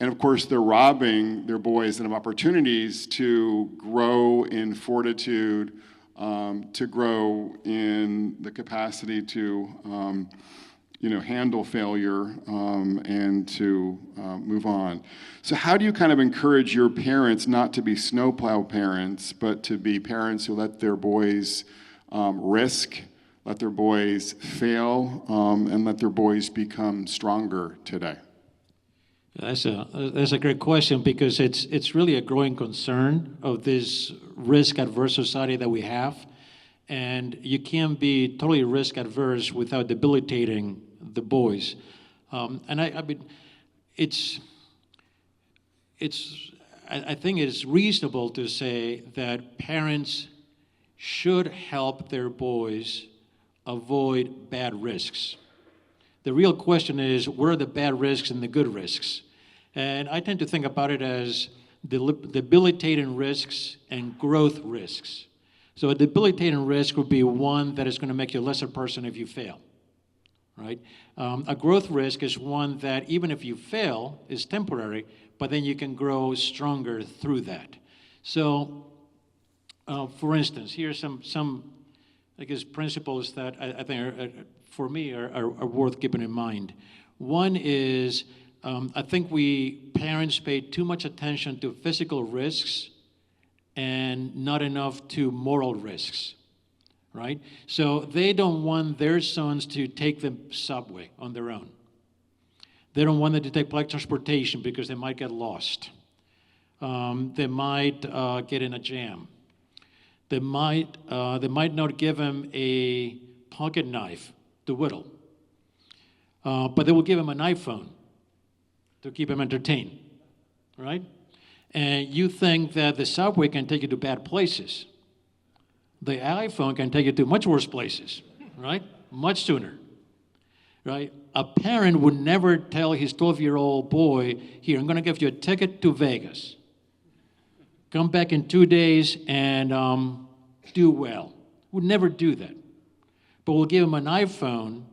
And of course, they're robbing their boys of opportunities to grow in fortitude, to grow in the capacity to handle failure and to move on. So how do you kind of encourage your parents not to be snowplow parents, but to be parents who let their boys risk, let their boys fail, and let their boys become stronger today? That's a great question, because it's really a growing concern of this risk-averse society that we have, and you can't be totally risk-averse without debilitating the boys. And I mean, I think it's reasonable to say that parents should help their boys avoid bad risks. The real question is, what are the bad risks and the good risks? And I tend to think about it as debilitating risks and growth risks. So a debilitating risk would be one that is going to make you a lesser person if you fail, right? A growth risk is one that even if you fail is temporary, but then you can grow stronger through that. So, for instance, here are some I guess, principles that I think for me are worth keeping in mind. One is, I think parents pay too much attention to physical risks and not enough to moral risks, right? So they don't want their sons to take the subway on their own. They don't want them to take public transportation because they might get lost. They might get in a jam. They might not give them a pocket knife to whittle, but they will give them an iPhone to keep them entertained, right? And you think that the subway can take you to bad places. The iPhone can take you to much worse places, right? Much sooner, right? A parent would never tell his 12-year-old boy, here, I'm going to give you a ticket to Vegas. Come back in 2 days and do well. Would never do that. But we'll give him an iPhone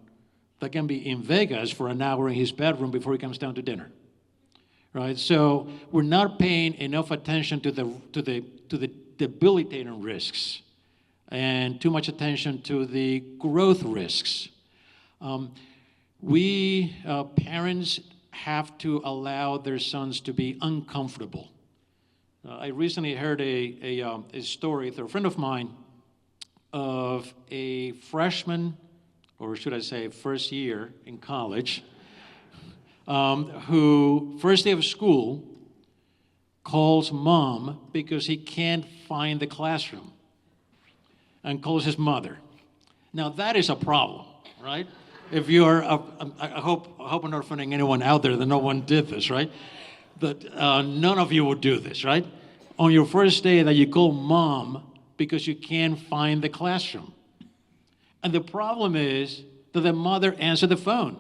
that can be in Vegas for an hour in his bedroom before he comes down to dinner. Right? So we're not paying enough attention to the debilitating risks and too much attention to the growth risks. Parents have to allow their sons to be uncomfortable. I recently heard a story through a friend of mine of a freshman, or should I say first year in college, who first day of school calls mom because he can't find the classroom and calls his mother. Now that is a problem, right? If you're, I hope I'm not offending anyone out there that no one did this, right? But none of you would do this, right? On your first day that you call mom because you can't find the classroom. And the problem is that the mother answered the phone.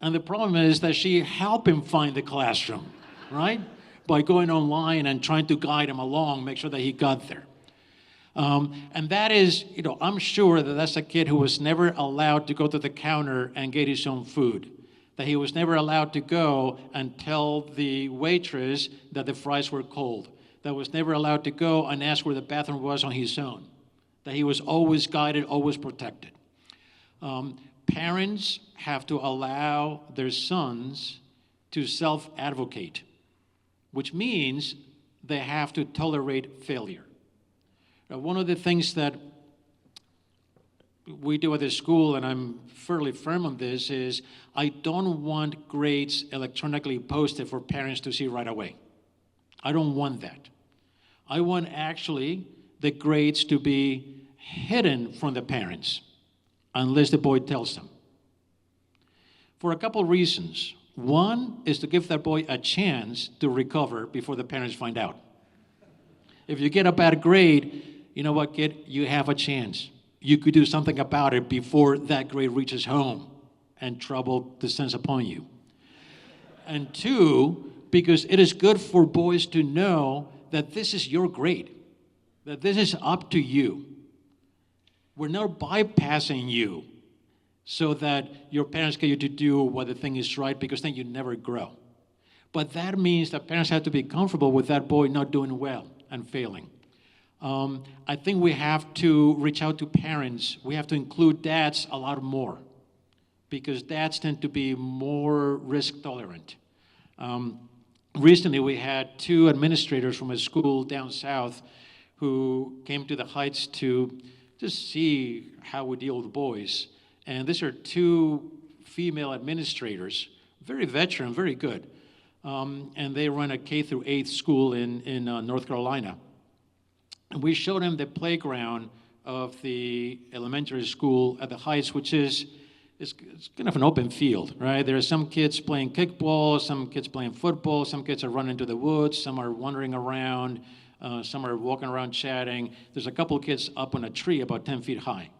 And the problem is that she helped him find the classroom, right? By going online and trying to guide him along, make sure that he got there. And that is, I'm sure that that's a kid who was never allowed to go to the counter and get his own food. That he was never allowed to go and tell the waitress that the fries were cold. That was never allowed to go and ask where the bathroom was on his own. That he was always guided, always protected. Parents have to allow their sons to self-advocate, which means they have to tolerate failure. One of the things that we do at the school, and I'm fairly firm on this, is I don't want grades electronically posted for parents to see right away. I don't want that. I want actually the grades to be hidden from the parents unless the boy tells them. For a couple reasons. One is to give that boy a chance to recover before the parents find out. If you get a bad grade, you know what, kid? You have a chance. You could do something about it before that grade reaches home and trouble descends upon you. And two, because it is good for boys to know that this is your grade, that this is up to you. We're not bypassing you so that your parents get you to do what the thing is right, because then you never grow. But that means that parents have to be comfortable with that boy not doing well and failing. I think we have to reach out to parents. We have to include dads a lot more, because dads tend to be more risk tolerant. Recently, we had 2 administrators from a school down south who came to the Heights to just see how we deal with boys. And these are 2 female administrators, very veteran, very good. And they run a K through 8 school in North Carolina. And we showed them the playground of the elementary school at the Heights, which is it's kind of an open field, right? There are some kids playing kickball, some kids playing football, some kids are running to the woods, some are wandering around, some are walking around chatting. There's a couple of kids up on a tree about 10 feet high,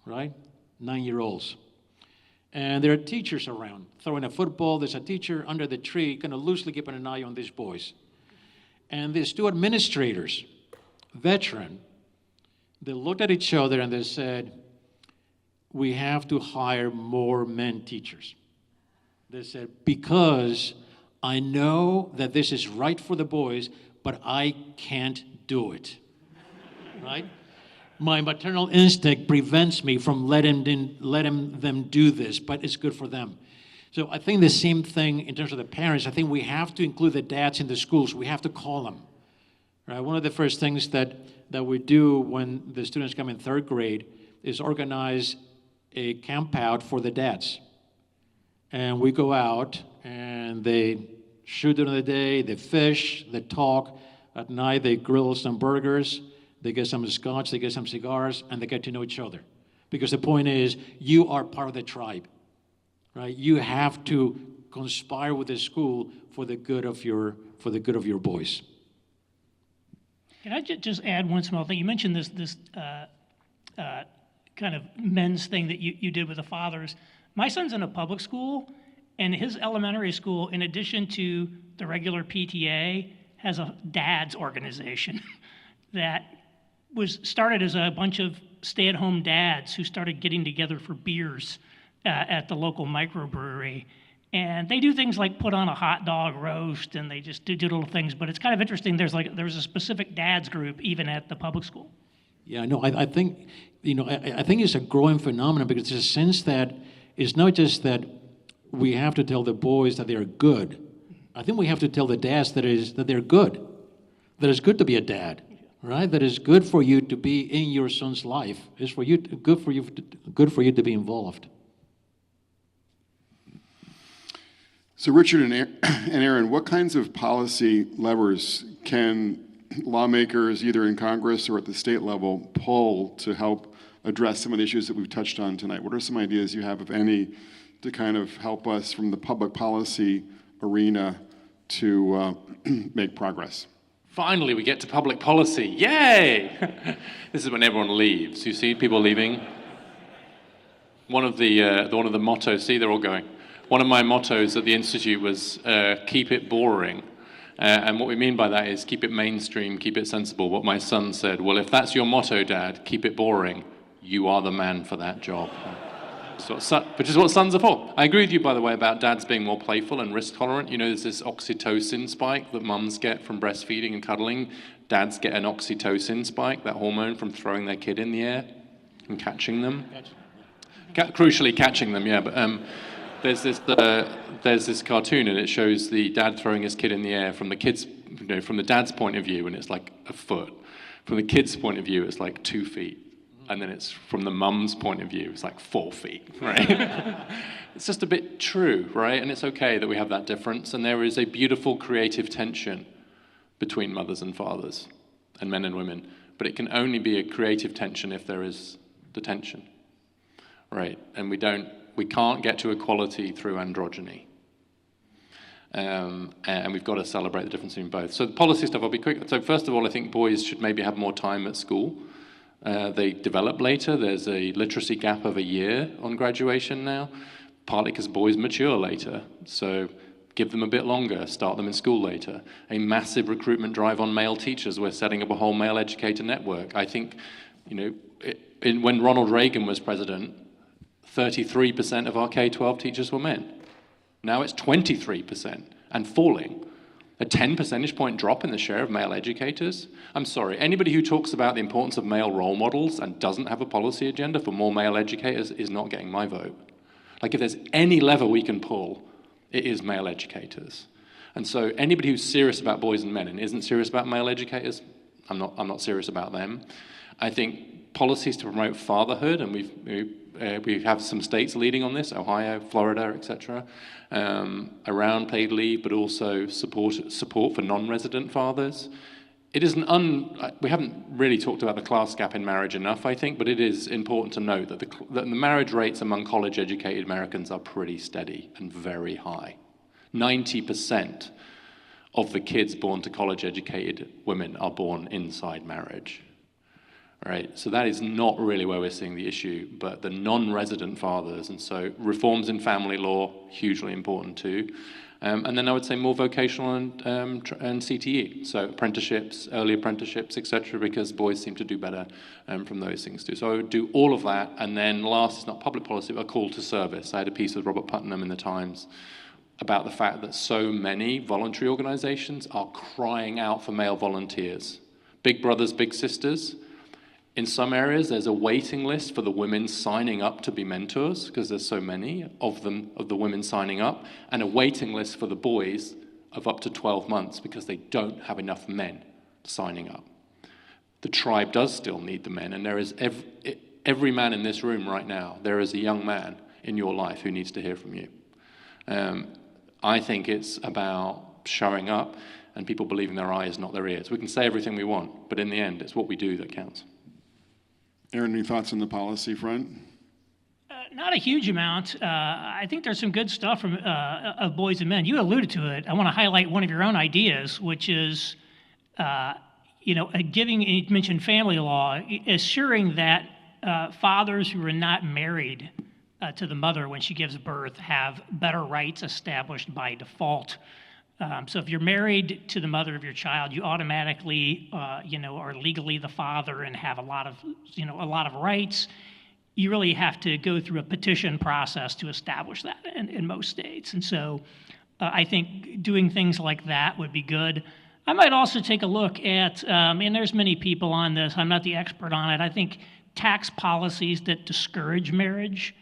right? 9-year-olds. And there are teachers around throwing a football. There's a teacher under the tree kind of loosely keeping an eye on these boys. And these 2 administrators, veteran, they looked at each other and they said, we have to hire more men teachers. They said, because I know that this is right for the boys, but I can't do it, right? My maternal instinct prevents me from letting them do this, but it's good for them. So I think the same thing in terms of the parents. I think we have to include the dads in the schools. We have to call them. Right? One of the first things that we do when the students come in 3rd grade is organize a camp out for the dads. And we go out and they shoot during the day, they fish, they talk. At night they grill some burgers, they get some scotch, they get some cigars, and they get to know each other. Because the point is, you are part of the tribe, right? You have to conspire with the school for the good of your boys. Can I just add one small thing? You mentioned this kind of men's thing that you did with the fathers. My son's in a public school, and his elementary school, in addition to the regular PTA, has a dads organization that was started as a bunch of stay-at-home dads who started getting together for beers at the local microbrewery. And they do things like put on a hot dog roast, and they just do little things. But it's kind of interesting. There's a specific dads group even at the public school. Yeah, no, I think, I think it's a growing phenomenon because there's a sense that it's not just that we have to tell the boys that they're good. I think we have to tell the dads that they're good. That it's good to be a dad, right? That it's good for you to be in your son's life. It's good for you to be involved. So Richard and Aaron, what kinds of policy levers can lawmakers, either in Congress or at the state level, pull to help address some of the issues that we've touched on tonight? What are some ideas you have, if any, to kind of help us from the public policy arena to make progress? Finally, we get to public policy. Yay! This is when everyone leaves. You see people leaving. One of the mottos. See, they're all going. One of my mottos at the Institute was keep it boring. And what we mean by that is keep it mainstream, keep it sensible. What my son said, well, if that's your motto, Dad, keep it boring, you are the man for that job. Which is what sons are for. I agree with you, by the way, about dads being more playful and risk tolerant. You know, there's this oxytocin spike that mums get from breastfeeding and cuddling. Dads get an oxytocin spike, that hormone from throwing their kid in the air and catching them. Crucially catching them, yeah. But there's this cartoon, and it shows the dad throwing his kid in the air from the dad's point of view, and it's like a foot. From the kid's point of view, it's like 2 feet. And then it's from the mum's point of view, it's like 4 feet, right? It's just a bit true, right? And it's okay that we have that difference. And there is a beautiful creative tension between mothers and fathers and men and women. But it can only be a creative tension if there is the tension, right? And we can't get to equality through androgyny. And we've got to celebrate the difference in both. So the policy stuff, I'll be quick. So first of all, I think boys should maybe have more time at school. They develop later. There's a literacy gap of a year on graduation now, partly because boys mature later. So give them a bit longer, start them in school later. A massive recruitment drive on male teachers. We're setting up a whole male educator network. I think, when Ronald Reagan was president, 33% of our K-12 teachers were men. Now it's 23% and falling. A 10 percentage point drop in the share of male educators. I'm sorry, anybody who talks about the importance of male role models and doesn't have a policy agenda for more male educators is not getting my vote. Like if there's any lever we can pull, it is male educators. And so anybody who's serious about boys and men and isn't serious about male educators, I'm not serious about them. I think policies to promote fatherhood, and we have some states leading on this, Ohio, Florida, etc., around paid leave, but also support for non-resident fathers. It is we haven't really talked about the class gap in marriage enough, I think, but it is important to note that the marriage rates among college-educated Americans are pretty steady and very high. 90% of the kids born to college-educated women are born inside marriage, right? So that is not really where we're seeing the issue, but the non-resident fathers, and so reforms in family law, hugely important too. And then I would say more vocational and CTE, so apprenticeships, early apprenticeships, etc., because boys seem to do better from those things too. So I would do all of that, and then last, it's not public policy, but a call to service. I had a piece with Robert Putnam in the Times about the fact that so many voluntary organizations are crying out for male volunteers. Big brothers, big sisters. In some areas, there's a waiting list for the women signing up to be mentors, because there's so many of the women signing up, and a waiting list for the boys of up to 12 months, because they don't have enough men signing up. The tribe does still need the men, and there is every man in this room right now, there is a young man in your life who needs to hear from you. I think it's about showing up and people believing their eyes, not their ears. We can say everything we want, but in the end, it's what we do that counts. Aaron, any thoughts on the policy front? Not a huge amount. I think there's some good stuff from of boys and men. You alluded to it. I want to highlight one of your own ideas, which is, giving. You mentioned family law, assuring that fathers who are not married to the mother when she gives birth have better rights established by default. So if you're married to the mother of your child, you automatically, are legally the father and have a lot of rights. You really have to go through a petition process to establish that in most states. And so I think doing things like that would be good. I might also take a look at, and there's many people on this, I'm not the expert on it, I think tax policies that discourage marriage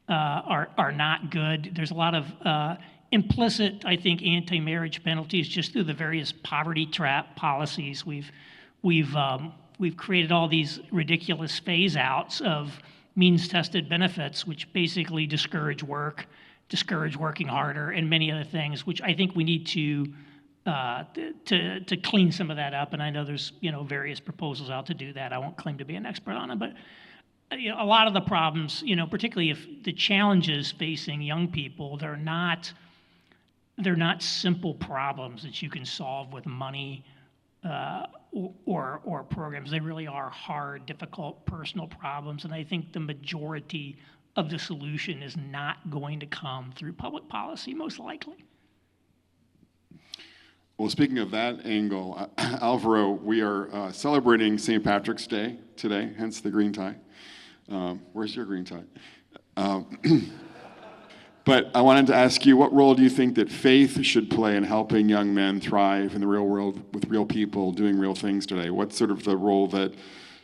are not good. There's a lot of implicit, I think, anti-marriage penalties just through the various poverty trap policies. We've created all these ridiculous phase-outs of means-tested benefits, which basically discourage working harder, and many other things, which I think we need to clean some of that up. And I know there's various proposals out to do that. I won't claim to be an expert on it, but a lot of the problems, particularly if the challenges facing young people, they're not simple problems that you can solve with money or programs. They really are hard, difficult, personal problems, and I think the majority of the solution is not going to come through public policy, most likely. Well, speaking of that angle, Alvaro, we are celebrating St. Patrick's Day today, hence the green tie. Where's your green tie? But I wanted to ask you, what role do you think that faith should play in helping young men thrive in the real world with real people doing real things today? What's sort of the role that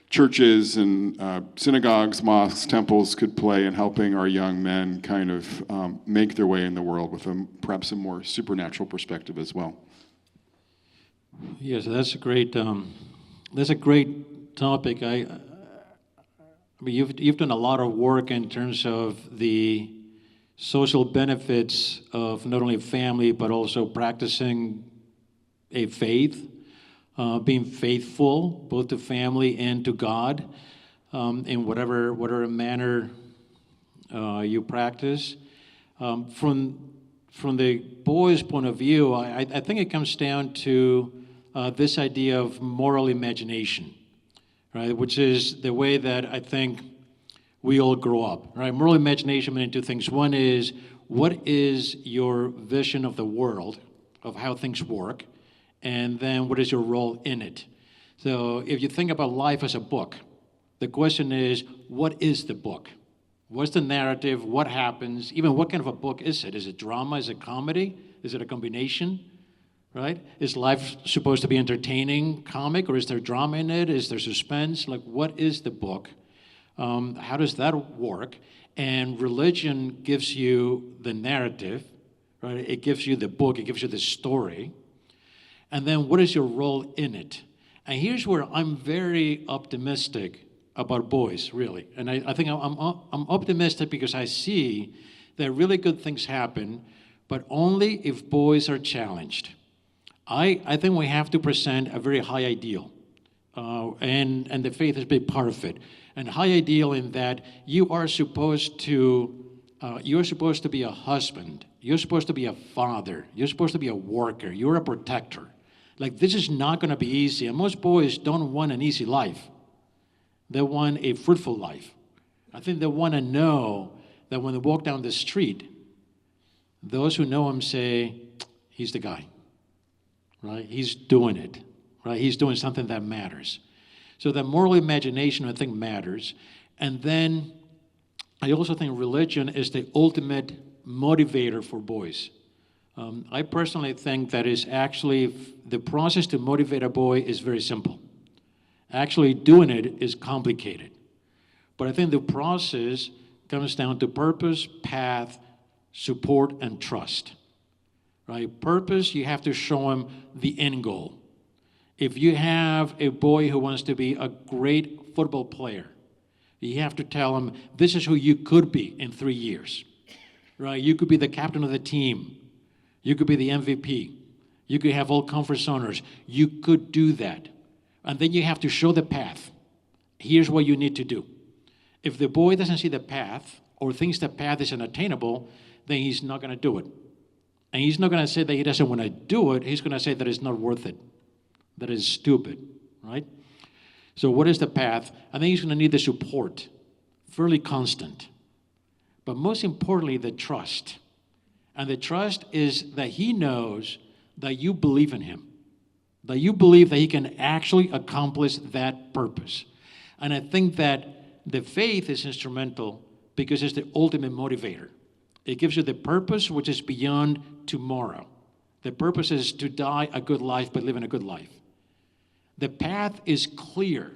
churches and synagogues, mosques, temples could play in helping our young men kind of make their way in the world with perhaps a more supernatural perspective as well? Yes, that's a great topic. I mean, you've done a lot of work in terms of the social benefits of not only family but also practicing a faith, being faithful both to family and to God in whatever manner you practice. From the boys' point of view, I think it comes down to this idea of moral imagination, right? Which is the way that I think we all grow up, right? Moral imagination meaning two things. One is, what is your vision of the world, of how things work? And then what is your role in it? So if you think about life as a book, the question is, what is the book? What's the narrative? What happens? Even what kind of a book is it? Is it drama? Is it comedy? Is it a combination? Right? Is life supposed to be entertaining, comic, or is there drama in it? Is there suspense? Like, what is the book? How does that work? And religion gives you the narrative, right? It gives you the book, it gives you the story. And then what is your role in it? And here's where I'm very optimistic about boys, really. And I think I'm optimistic because I see that really good things happen, but only if boys are challenged. I think we have to present a very high ideal, and the faith is a big part of it. And high ideal in that you're supposed to be a husband, you're supposed to be a father, you're supposed to be a worker, you're a protector. Like, this is not going to be easy, and most boys don't want an easy life. They want a fruitful life. I think they want to know that when they walk down the street, those who know him say, he's the guy, right? He's doing it, right? He's doing something that matters. So that moral imagination, I think, matters. And then I also think religion is the ultimate motivator for boys. I personally think that is actually, the process to motivate a boy is very simple. Actually doing it is complicated. But I think the process comes down to purpose, path, support, and trust, right? Purpose, you have to show him the end goal. If you have a boy who wants to be a great football player, you have to tell him, this is who you could be in 3 years, right? You could be the captain of the team. You could be the MVP. You could have all conference honors. You could do that. And then you have to show the path. Here's what you need to do. If the boy doesn't see the path or thinks the path is unattainable, then he's not going to do it. And he's not going to say that he doesn't want to do it. He's going to say that it's not worth it, that it's stupid, right? So what is the path? I think he's going to need the support, fairly constant. But most importantly, the trust. And the trust is that he knows that you believe in him, that you believe that he can actually accomplish that purpose. And I think that the faith is instrumental because it's the ultimate motivator. It gives you the purpose which is beyond tomorrow. The purpose is to die a good life by living a good life. The path is clear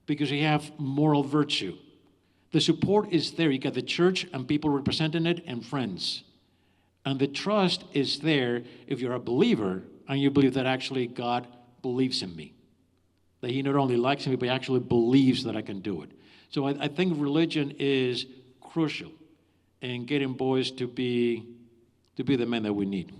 because you have moral virtue. The support is there. You got the church and people representing it and friends. And the trust is there if you're a believer and you believe that actually God believes in me. That he not only likes me, but he actually believes that I can do it. So I think religion is crucial in getting boys to be the men that we need.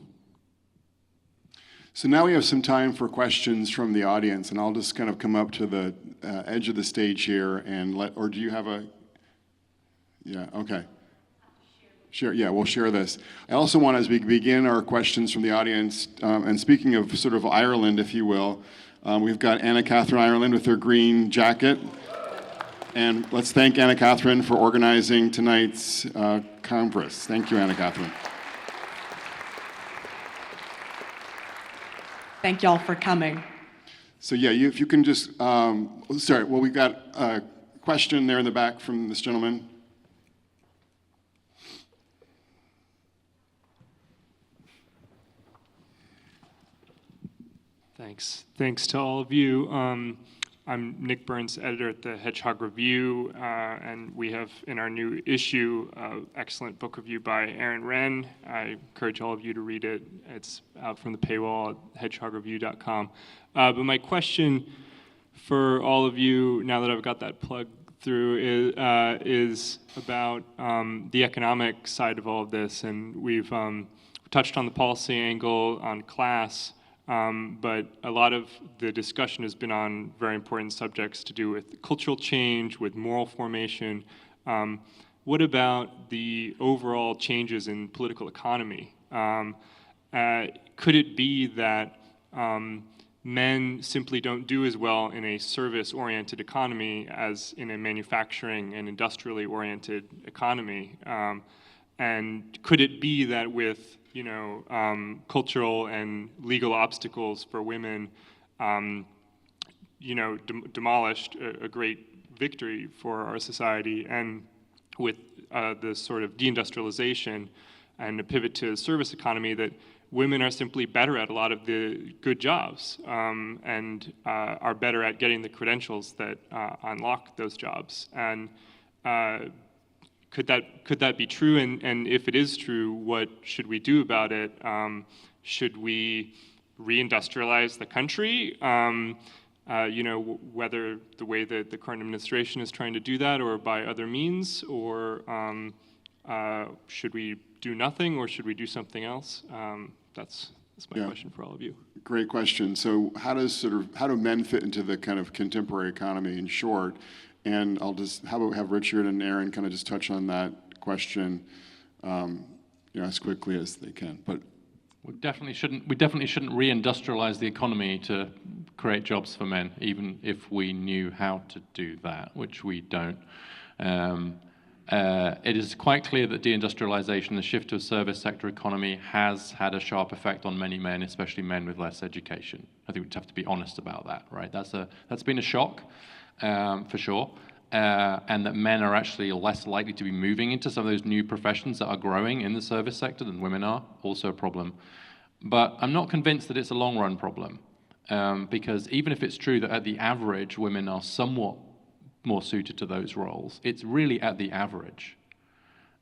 So now we have some time for questions from the audience, and I'll just kind of come up to the edge of the stage here and or do you have a, yeah, okay. Sure, yeah, we'll share this. I also want, as we begin our questions from the audience, and speaking of sort of Ireland, if you will, we've got Anna Catherine Ireland with her green jacket. And let's thank Anna Catherine for organizing tonight's conference. Thank you, Anna Catherine. Thank y'all for coming. So yeah, if you can just, sorry, well, we've got a question there in the back from this gentleman. Thanks to all of you. I'm Nick Burns, editor at the Hedgehog Review, and we have in our new issue an excellent book review by Renn. I encourage all of you to read it. It's out from the paywall at hedgehogreview.com. But my question for all of you, now that I've got that plug through, is about the economic side of all of this. And we've touched on the policy angle on class. But a lot of the discussion has been on very important subjects to do with cultural change, with moral formation. What about the overall changes in political economy? Could it be that men simply don't do as well in a service-oriented economy as in a manufacturing and industrially oriented economy? And could it be that with cultural and legal obstacles for women, demolished a great victory for our society, and with the sort of deindustrialization and a pivot to a service economy, that women are simply better at a lot of the good jobs and are better at getting the credentials that unlock those jobs. And could that be true? And if it is true, what should we do about it? Should we reindustrialize the country? Whether the way that the current administration is trying to do that, or by other means, or should we do nothing, or should we do something else? That's my question for all of you. Great question. So how do men fit into the kind of contemporary economy in short? And how about have Richard and Aaron kind of just touch on that question, as quickly as they can. But we definitely shouldn't reindustrialize the economy to create jobs for men, even if we knew how to do that, which we don't. It is quite clear that deindustrialization, the shift to a service sector economy, has had a sharp effect on many men, especially men with less education. I think we have to be honest about that, right? That's been a shock, for sure. And that men are actually less likely to be moving into some of those new professions that are growing in the service sector than women are, also a problem. But I'm not convinced that it's a long-run problem, because even if it's true that at the average women are somewhat more suited to those roles, it's really at the average.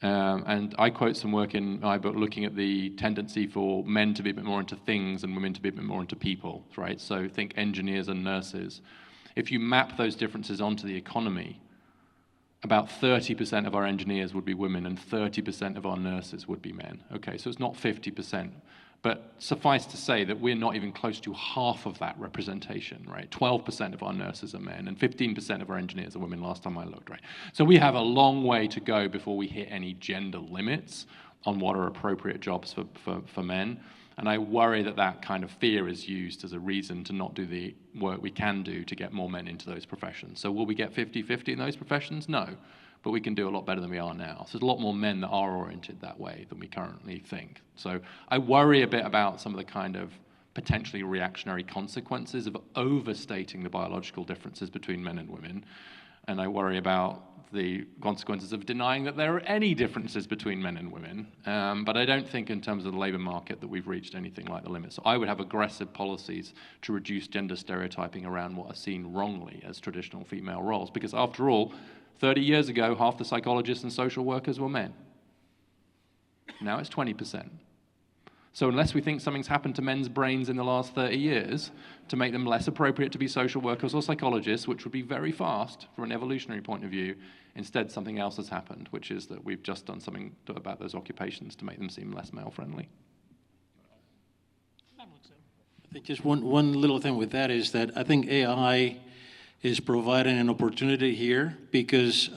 And I quote some work in my book looking at the tendency for men to be a bit more into things and women to be a bit more into people, right? So think engineers and nurses. If you map those differences onto the economy, about 30% of our engineers would be women and 30% of our nurses would be men. Okay, so it's not 50%. But suffice to say that we're not even close to half of that representation, right? 12% of our nurses are men and 15% of our engineers are women last time I looked, right? So we have a long way to go before we hit any gender limits on what are appropriate jobs for men. And I worry that kind of fear is used as a reason to not do the work we can do to get more men into those professions. So will we get 50-50 in those professions? No, but we can do a lot better than we are now. So there's a lot more men that are oriented that way than we currently think. So I worry a bit about some of the kind of potentially reactionary consequences of overstating the biological differences between men and women. And I worry about the consequences of denying that there are any differences between men and women. But I don't think in terms of the labor market that we've reached anything like the limit. So I would have aggressive policies to reduce gender stereotyping around what are seen wrongly as traditional female roles. Because after all, 30 years ago, half the psychologists and social workers were men. Now it's 20%. So unless we think something's happened to men's brains in the last 30 years to make them less appropriate to be social workers or psychologists, which would be very fast from an evolutionary point of view, instead something else has happened, which is that we've just done something about those occupations to make them seem less male-friendly. I think just one little thing with that is that I think AI is providing an opportunity here because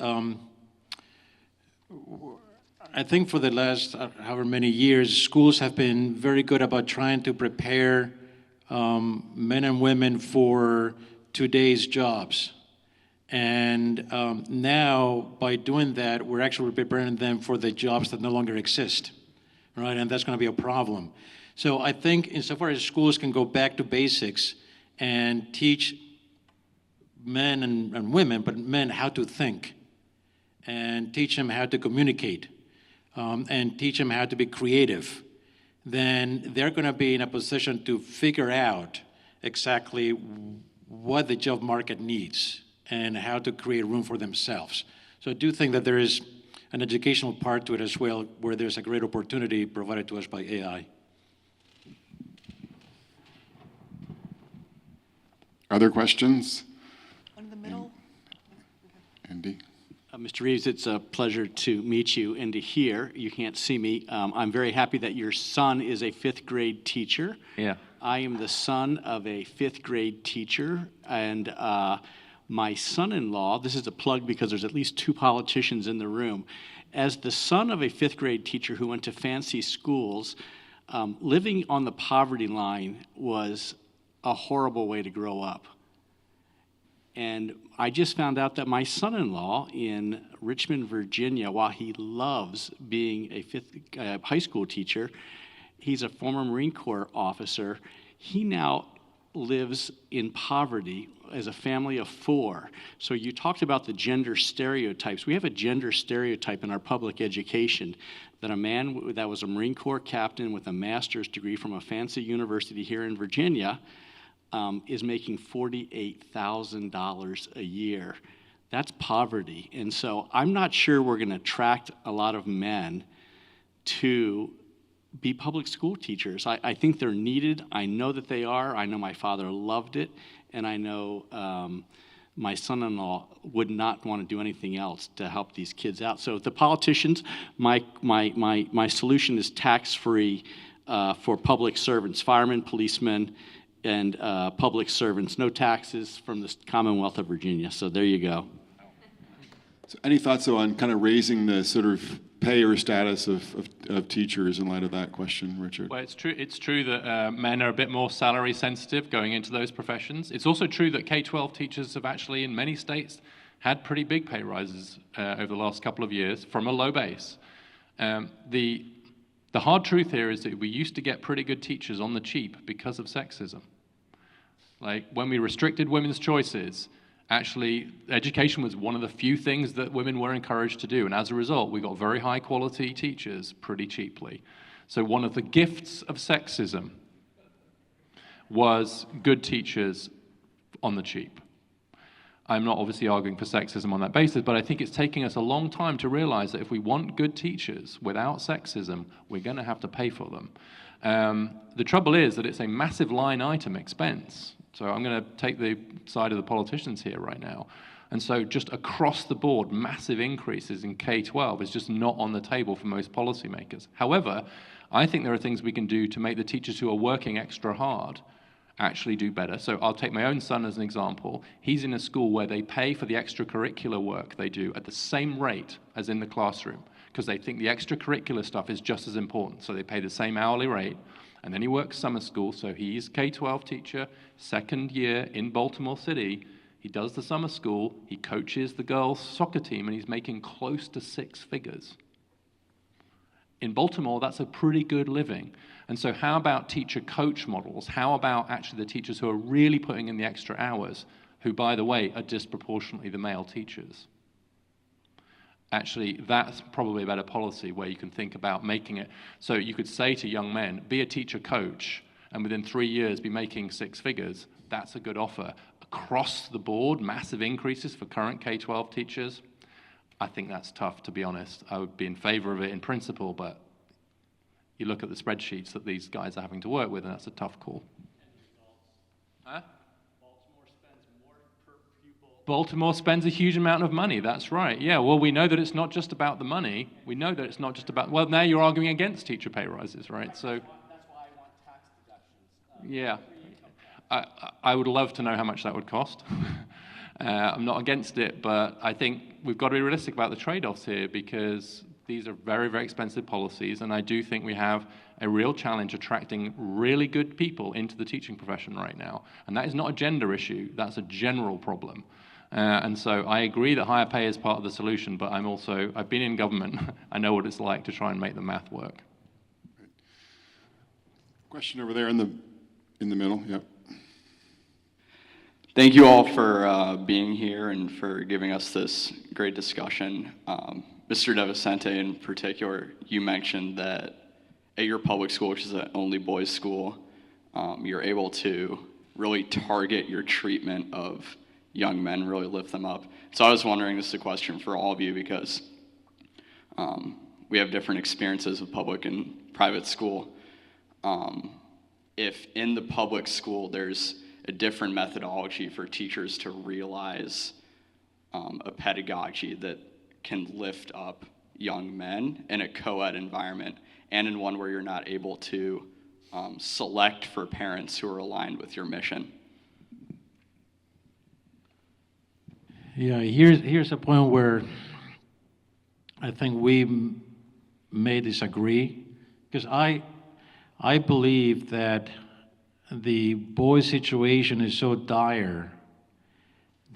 I think for the last however many years, schools have been very good about trying to prepare men and women for today's jobs. And now, by doing that, we're actually preparing them for the jobs that no longer exist, right? And that's going to be a problem. So I think insofar as schools can go back to basics and teach men and women, but men how to think, and teach them how to communicate, and teach them how to be creative, then they're going to be in a position to figure out exactly what the job market needs and how to create room for themselves. So I do think that there is an educational part to it as well, where there's a great opportunity provided to us by AI. Other questions? One in the middle. Andy? Mr. Reeves, it's a pleasure to meet you and to hear. You can't see me. I'm very happy that your son is a fifth grade teacher. Yeah. I am the son of a fifth grade teacher, and my son-in-law, this is a plug because there's at least two politicians in the room. As the son of a fifth grade teacher who went to fancy schools, living on the poverty line was a horrible way to grow up. And I just found out that my son-in-law in Richmond, Virginia, while he loves being a high school teacher, he's a former Marine Corps officer. He now lives in poverty as a family of four. So you talked about the gender stereotypes. We have a gender stereotype in our public education that a man that was a Marine Corps captain with a master's degree from a fancy university here in Virginia is making $48,000 a year. that's poverty. And so I'm not sure we're going to attract a lot of men to be public school teachers. I think they're needed. I know that they are. I know my father loved it, and I know my son-in-law would not want to do anything else to help these kids out. So the politicians, my solution is tax-free for public servants, firemen, policemen, and public servants. No taxes from the Commonwealth of Virginia. So there you go. So any thoughts, though, on kind of raising the sort of pay or status of teachers in light of that question, Richard? Well, it's true that men are a bit more salary sensitive going into those professions. It's also true that K-12 teachers have actually, in many states, had pretty big pay rises over the last couple of years from a low base. The hard truth here is that we used to get pretty good teachers on the cheap because of sexism. Like, when we restricted women's choices, actually, education was one of the few things that women were encouraged to do. And as a result, we got very high quality teachers pretty cheaply. So one of the gifts of sexism was good teachers on the cheap. I'm not obviously arguing for sexism on that basis, but I think it's taking us a long time to realize that if we want good teachers without sexism, we're going to have to pay for them. The trouble is that it's a massive line item expense. So I'm going to take the side of the politicians here right now. And so just across the board, massive increases in K-12 is just not on the table for most policymakers. However, I think there are things we can do to make the teachers who are working extra hard actually do better. So I'll take my own son as an example. He's in a school where they pay for the extracurricular work they do at the same rate as in the classroom, because they think the extracurricular stuff is just as important. So they pay the same hourly rate. And then he works summer school, so he's K-12 teacher, second year in Baltimore City. He does the summer school, he coaches the girls' soccer team, and he's making close to 6 figures. In Baltimore, that's a pretty good living. And so how about teacher-coach models? How about actually the teachers who are really putting in the extra hours, who, by the way, are disproportionately the male teachers? Actually, that's probably a better policy where you can think about making it so you could say to young men, be a teacher coach, and within 3 years be making 6 figures. That's a good offer. Across the board, massive increases for current K-12 teachers. I think that's tough, to be honest. I would be in favor of it in principle, but you look at the spreadsheets that these guys are having to work with, and that's a tough call. Huh? Baltimore spends a huge amount of money, that's right. Yeah, well, we know that it's not just about the money. We know that it's not just about, well, now you're arguing against teacher pay rises, right? So, That's why I want tax deductions. Yeah. I would love to know how much that would cost. I'm not against it, but I think we've got to be realistic about the trade-offs here, because these are very, very expensive policies, and I do think we have a real challenge attracting really good people into the teaching profession right now. And that is not a gender issue, that's a general problem. And so I agree that higher pay is part of the solution, but I've been in government. I know what it's like to try and make the math work. Question over there in the middle. Yep. Thank you all for being here and for giving us this great discussion. Mr. De Vicente, in particular, you mentioned that at your public school, which is an only boys school, you're able to really target your treatment of young men, really lift them up. So I was wondering, this is a question for all of you, because we have different experiences of public and private school. If in the public school there's a different methodology for teachers to realize a pedagogy that can lift up young men in a co-ed environment, and in one where you're not able to select for parents who are aligned with your mission. Yeah, here's a point where I think we may disagree, because I believe that the boy situation is so dire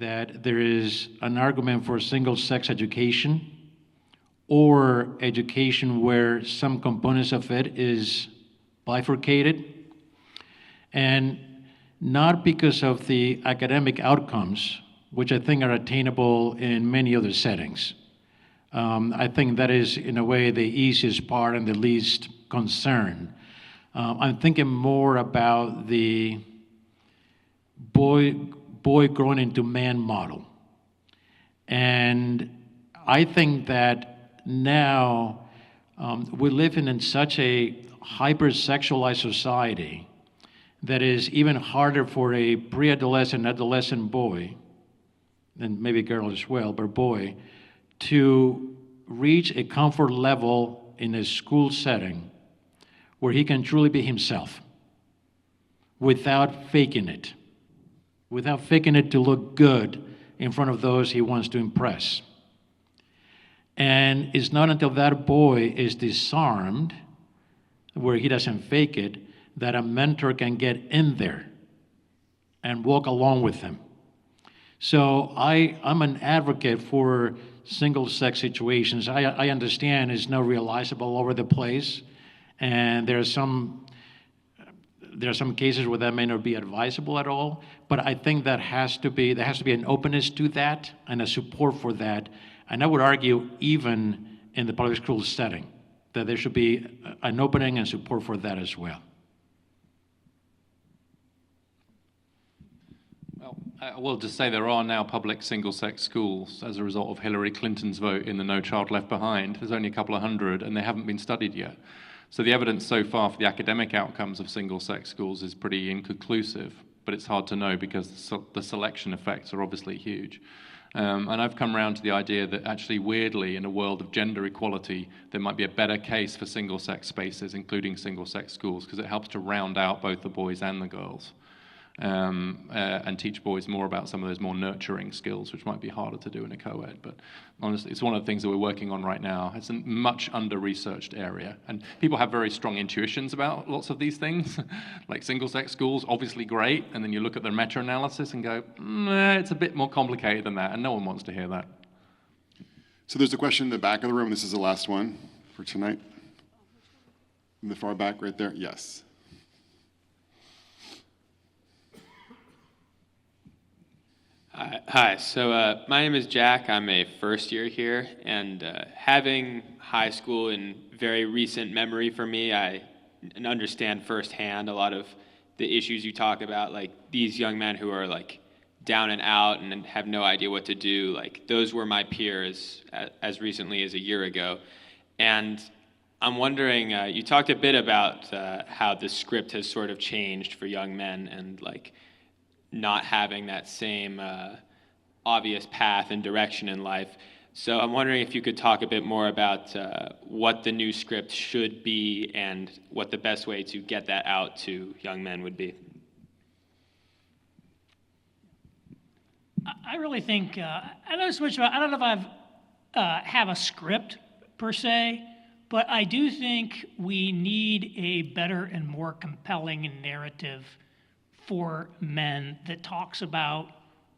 that there is an argument for single-sex education, or education where some components of it is bifurcated, and not because of the academic outcomes, which I think are attainable in many other settings. I think that is, in a way, the easiest part and the least concern. I'm thinking more about the boy growing into man model. And I think that now we live in such a hypersexualized society that is even harder for a pre-adolescent, adolescent boy, and maybe girl as well, but boy, to reach a comfort level in a school setting where he can truly be himself without faking it to look good in front of those he wants to impress. And it's not until that boy is disarmed, where he doesn't fake it, that a mentor can get in there and walk along with him. So I'm an advocate for single-sex situations. I understand it's not realizable all over the place, and there are some cases where that may not be advisable at all, but I think there has to be an openness to that and a support for that. And I would argue even in the public school setting, that there should be an opening and support for that as well. Well, I will just say there are now public single-sex schools as a result of Hillary Clinton's vote in the No Child Left Behind. There's only a couple of hundred, and they haven't been studied yet. So the evidence so far for the academic outcomes of single-sex schools is pretty inconclusive, but it's hard to know because the selection effects are obviously huge. And I've come around to the idea that actually, weirdly, in a world of gender equality, there might be a better case for single-sex spaces, including single-sex schools, because it helps to round out both the boys and the girls, and teach boys more about some of those more nurturing skills, which might be harder to do in a co-ed. But honestly, it's one of the things that we're working on right now. It's a much under-researched area, and people have very strong intuitions about lots of these things. Like single-sex schools, obviously great, and then you look at their meta-analysis and go, it's a bit more complicated than that, and no one wants to hear that. So there's a question in the back of the room. This is the last one for tonight. In the far back right there. Yes. Hi, so my name is Jack. I'm a first year here, and having high school in very recent memory for me, I understand firsthand a lot of the issues you talk about, like these young men who are like down and out and have no idea what to do. Like those were my peers as recently as a year ago. And I'm wondering, you talked a bit about how the script has sort of changed for young men and like not having that same obvious path and direction in life. So I'm wondering if you could talk a bit more about what the new script should be and what the best way to get that out to young men would be. I really think, I don't know so much about, I don't know if I've have a script per se, but I do think we need a better and more compelling narrative for men that talks about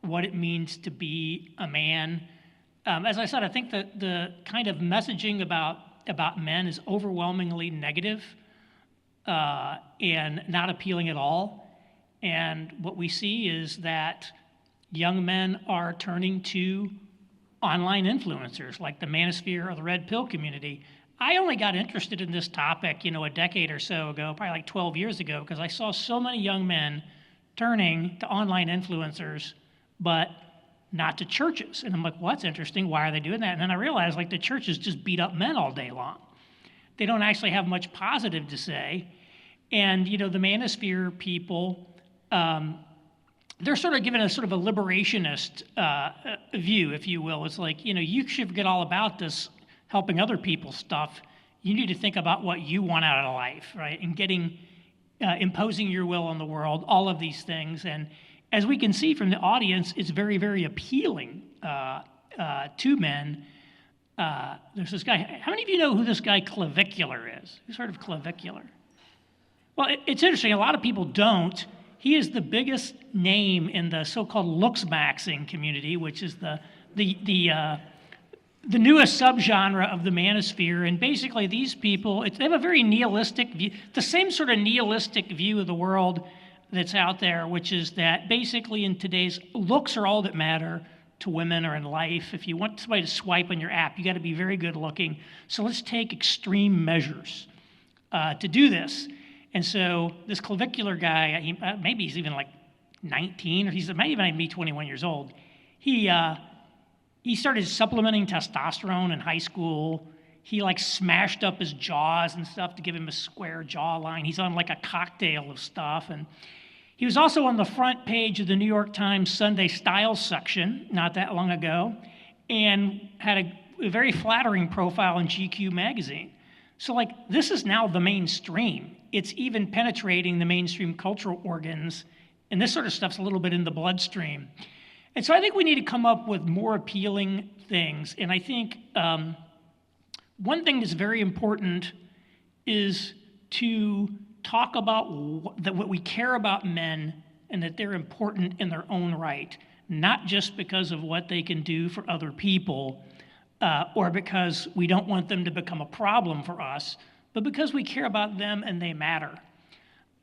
what it means to be a man. As I said, I think that the kind of messaging about men is overwhelmingly negative and not appealing at all. And what we see is that young men are turning to online influencers like the manosphere or the red pill community. I only got interested in this topic, a decade or so ago, probably like 12 years ago, because I saw so many young men turning to online influencers, but not to churches. And I'm like, well, that's interesting. Why are they doing that? And then I realized, like, the churches just beat up men all day long. They don't actually have much positive to say. And, the manosphere people, they're sort of given a sort of a liberationist view, if you will. It's like, you should forget all about this helping other people stuff. You need to think about what you want out of life, right? And imposing your will on the world, all of these things. And as we can see from the audience, it's very, very appealing to men. There's this guy. How many of you know who this guy Clavicular is? Who's heard of Clavicular? Well, it's interesting. A lot of people don't. He is the biggest name in the so-called looks-maxing community, which is the newest subgenre of the manosphere. And basically these people, they have a very nihilistic view, the same sort of nihilistic view of the world that's out there, which is that basically in today's, looks are all that matter to women or in life. If you want somebody to swipe on your app, you got to be very good looking. So let's take extreme measures to do this. And so this Clavicular guy, maybe he's even like 19, or he might even be 21 years old. He he started supplementing testosterone in high school. He like smashed up his jaws and stuff to give him a square jawline. He's on like a cocktail of stuff. And he was also on the front page of the New York Times Sunday Style section not that long ago, and had a very flattering profile in GQ magazine. So like this is now the mainstream. It's even penetrating the mainstream cultural organs, and this sort of stuff's a little bit in the bloodstream. And so I think we need to come up with more appealing things. And I think one thing that's very important is to talk about what we care about men and that they're important in their own right, not just because of what they can do for other people or because we don't want them to become a problem for us, but because we care about them and they matter.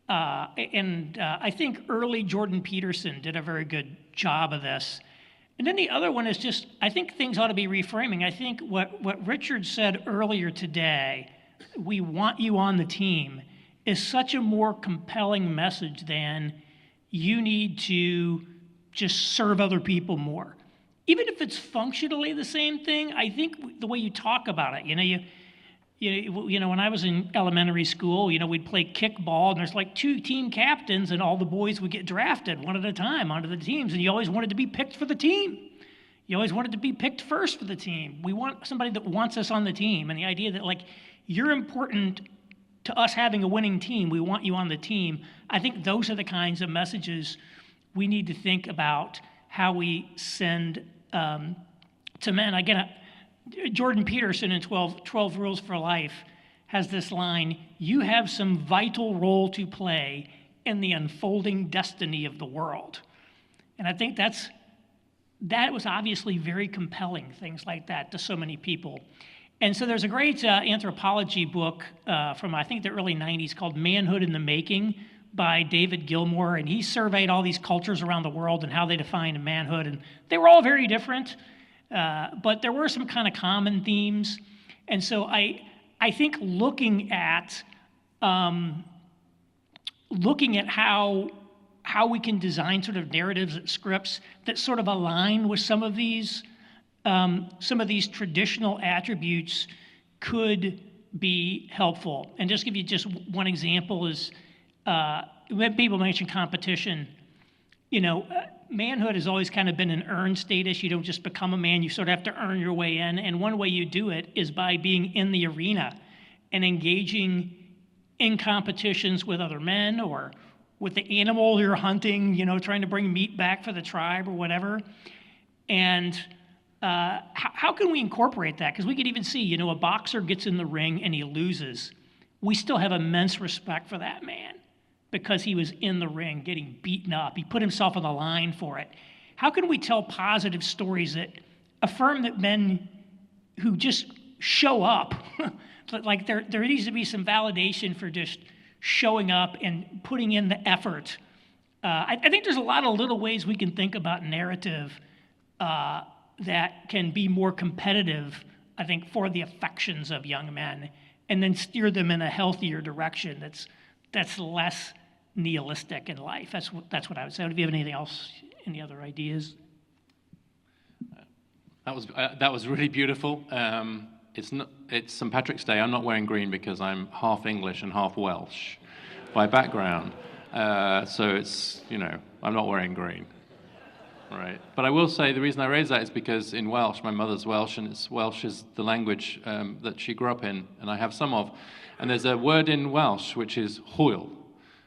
I think early Jordan Peterson did a very good job of this. And then the other one is just, I think things ought to be reframing. I think what Richard said earlier today, we want you on the team, is such a more compelling message than you need to just serve other people more. Even if it's functionally the same thing, I think the way you talk about it, you know, when I was in elementary school, we'd play kickball, and there's like 2 team captains, and all the boys would get drafted one at a time onto the teams, and you always wanted to be picked for the team. You always wanted to be picked first for the team. We want somebody that wants us on the team, and the idea that like you're important to us having a winning team, we want you on the team. I think those are the kinds of messages we need to think about how we send to men. Again, Jordan Peterson in 12 Rules for Life has this line, you have some vital role to play in the unfolding destiny of the world. And I think that was obviously very compelling, things like that, to so many people. And so there's a great anthropology book from, I think, the early 90s called Manhood in the Making by David Gilmour, and he surveyed all these cultures around the world and how they defined manhood, and they were all very different. But there were some kind of common themes. And so I think looking at how we can design sort of narratives and scripts that sort of align with some of these traditional attributes could be helpful. And just give you just one example is when people mention competition, manhood has always kind of been an earned status. You don't just become a man, you sort of have to earn your way in. And one way you do it is by being in the arena and engaging in competitions with other men or with the animal you're hunting, trying to bring meat back for the tribe or whatever. And how can we incorporate that? Because we could even see, a boxer gets in the ring and he loses. We still have immense respect for that man, because he was in the ring getting beaten up. He put himself on the line for it. How can we tell positive stories that affirm that men who just show up, like there needs to be some validation for just showing up and putting in the effort. I think there's a lot of little ways we can think about narrative that can be more competitive, I think, for the affections of young men, and then steer them in a healthier direction that's less nihilistic in life. That's what I would say. Do you have anything else? Any other ideas? That was really beautiful. It's St. Patrick's Day. I'm not wearing green because I'm half English and half Welsh by background. So it's I'm not wearing green. Right. But I will say the reason I raise that is because in Welsh, my mother's Welsh, and Welsh is the language that she grew up in, and I have some of. And there's a word in Welsh which is hwyl.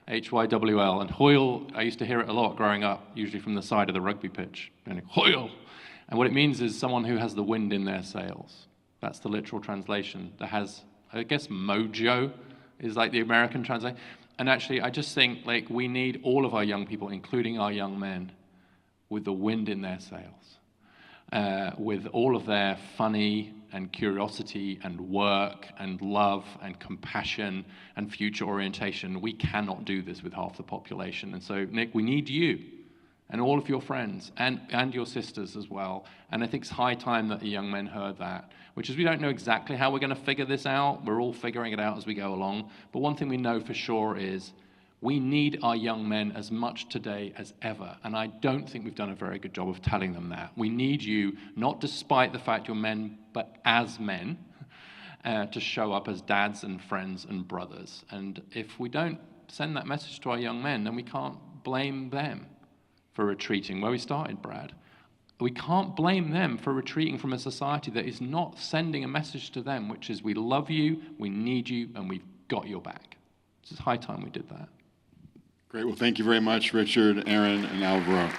Hywl, and hwyl, I used to hear it a lot growing up, usually from the side of the rugby pitch, hwyl. And what it means is someone who has the wind in their sails. That's the literal translation. That has, I guess, mojo is like the American translation. And actually, I just think we need all of our young people, including our young men, with the wind in their sails, with all of their funny and curiosity and work and love and compassion and future orientation. We cannot do this with half the population. And so, Nick, we need you and all of your friends and your sisters as well. And I think it's high time that the young men heard that, which is we don't know exactly how we're going to figure this out. We're all figuring it out as we go along. But one thing we know for sure is We need our young men as much today as ever, and I don't think we've done a very good job of telling them that. We need you, not despite the fact you're men, but as men, to show up as dads and friends and brothers. And if we don't send that message to our young men, then we can't blame them for retreating, where we started, Brad. We can't blame them for retreating from a society that is not sending a message to them, which is we love you, we need you, and we've got your back. It's high time we did that. Great. Well, thank you very much, Richard, Aaron, and Alvaro.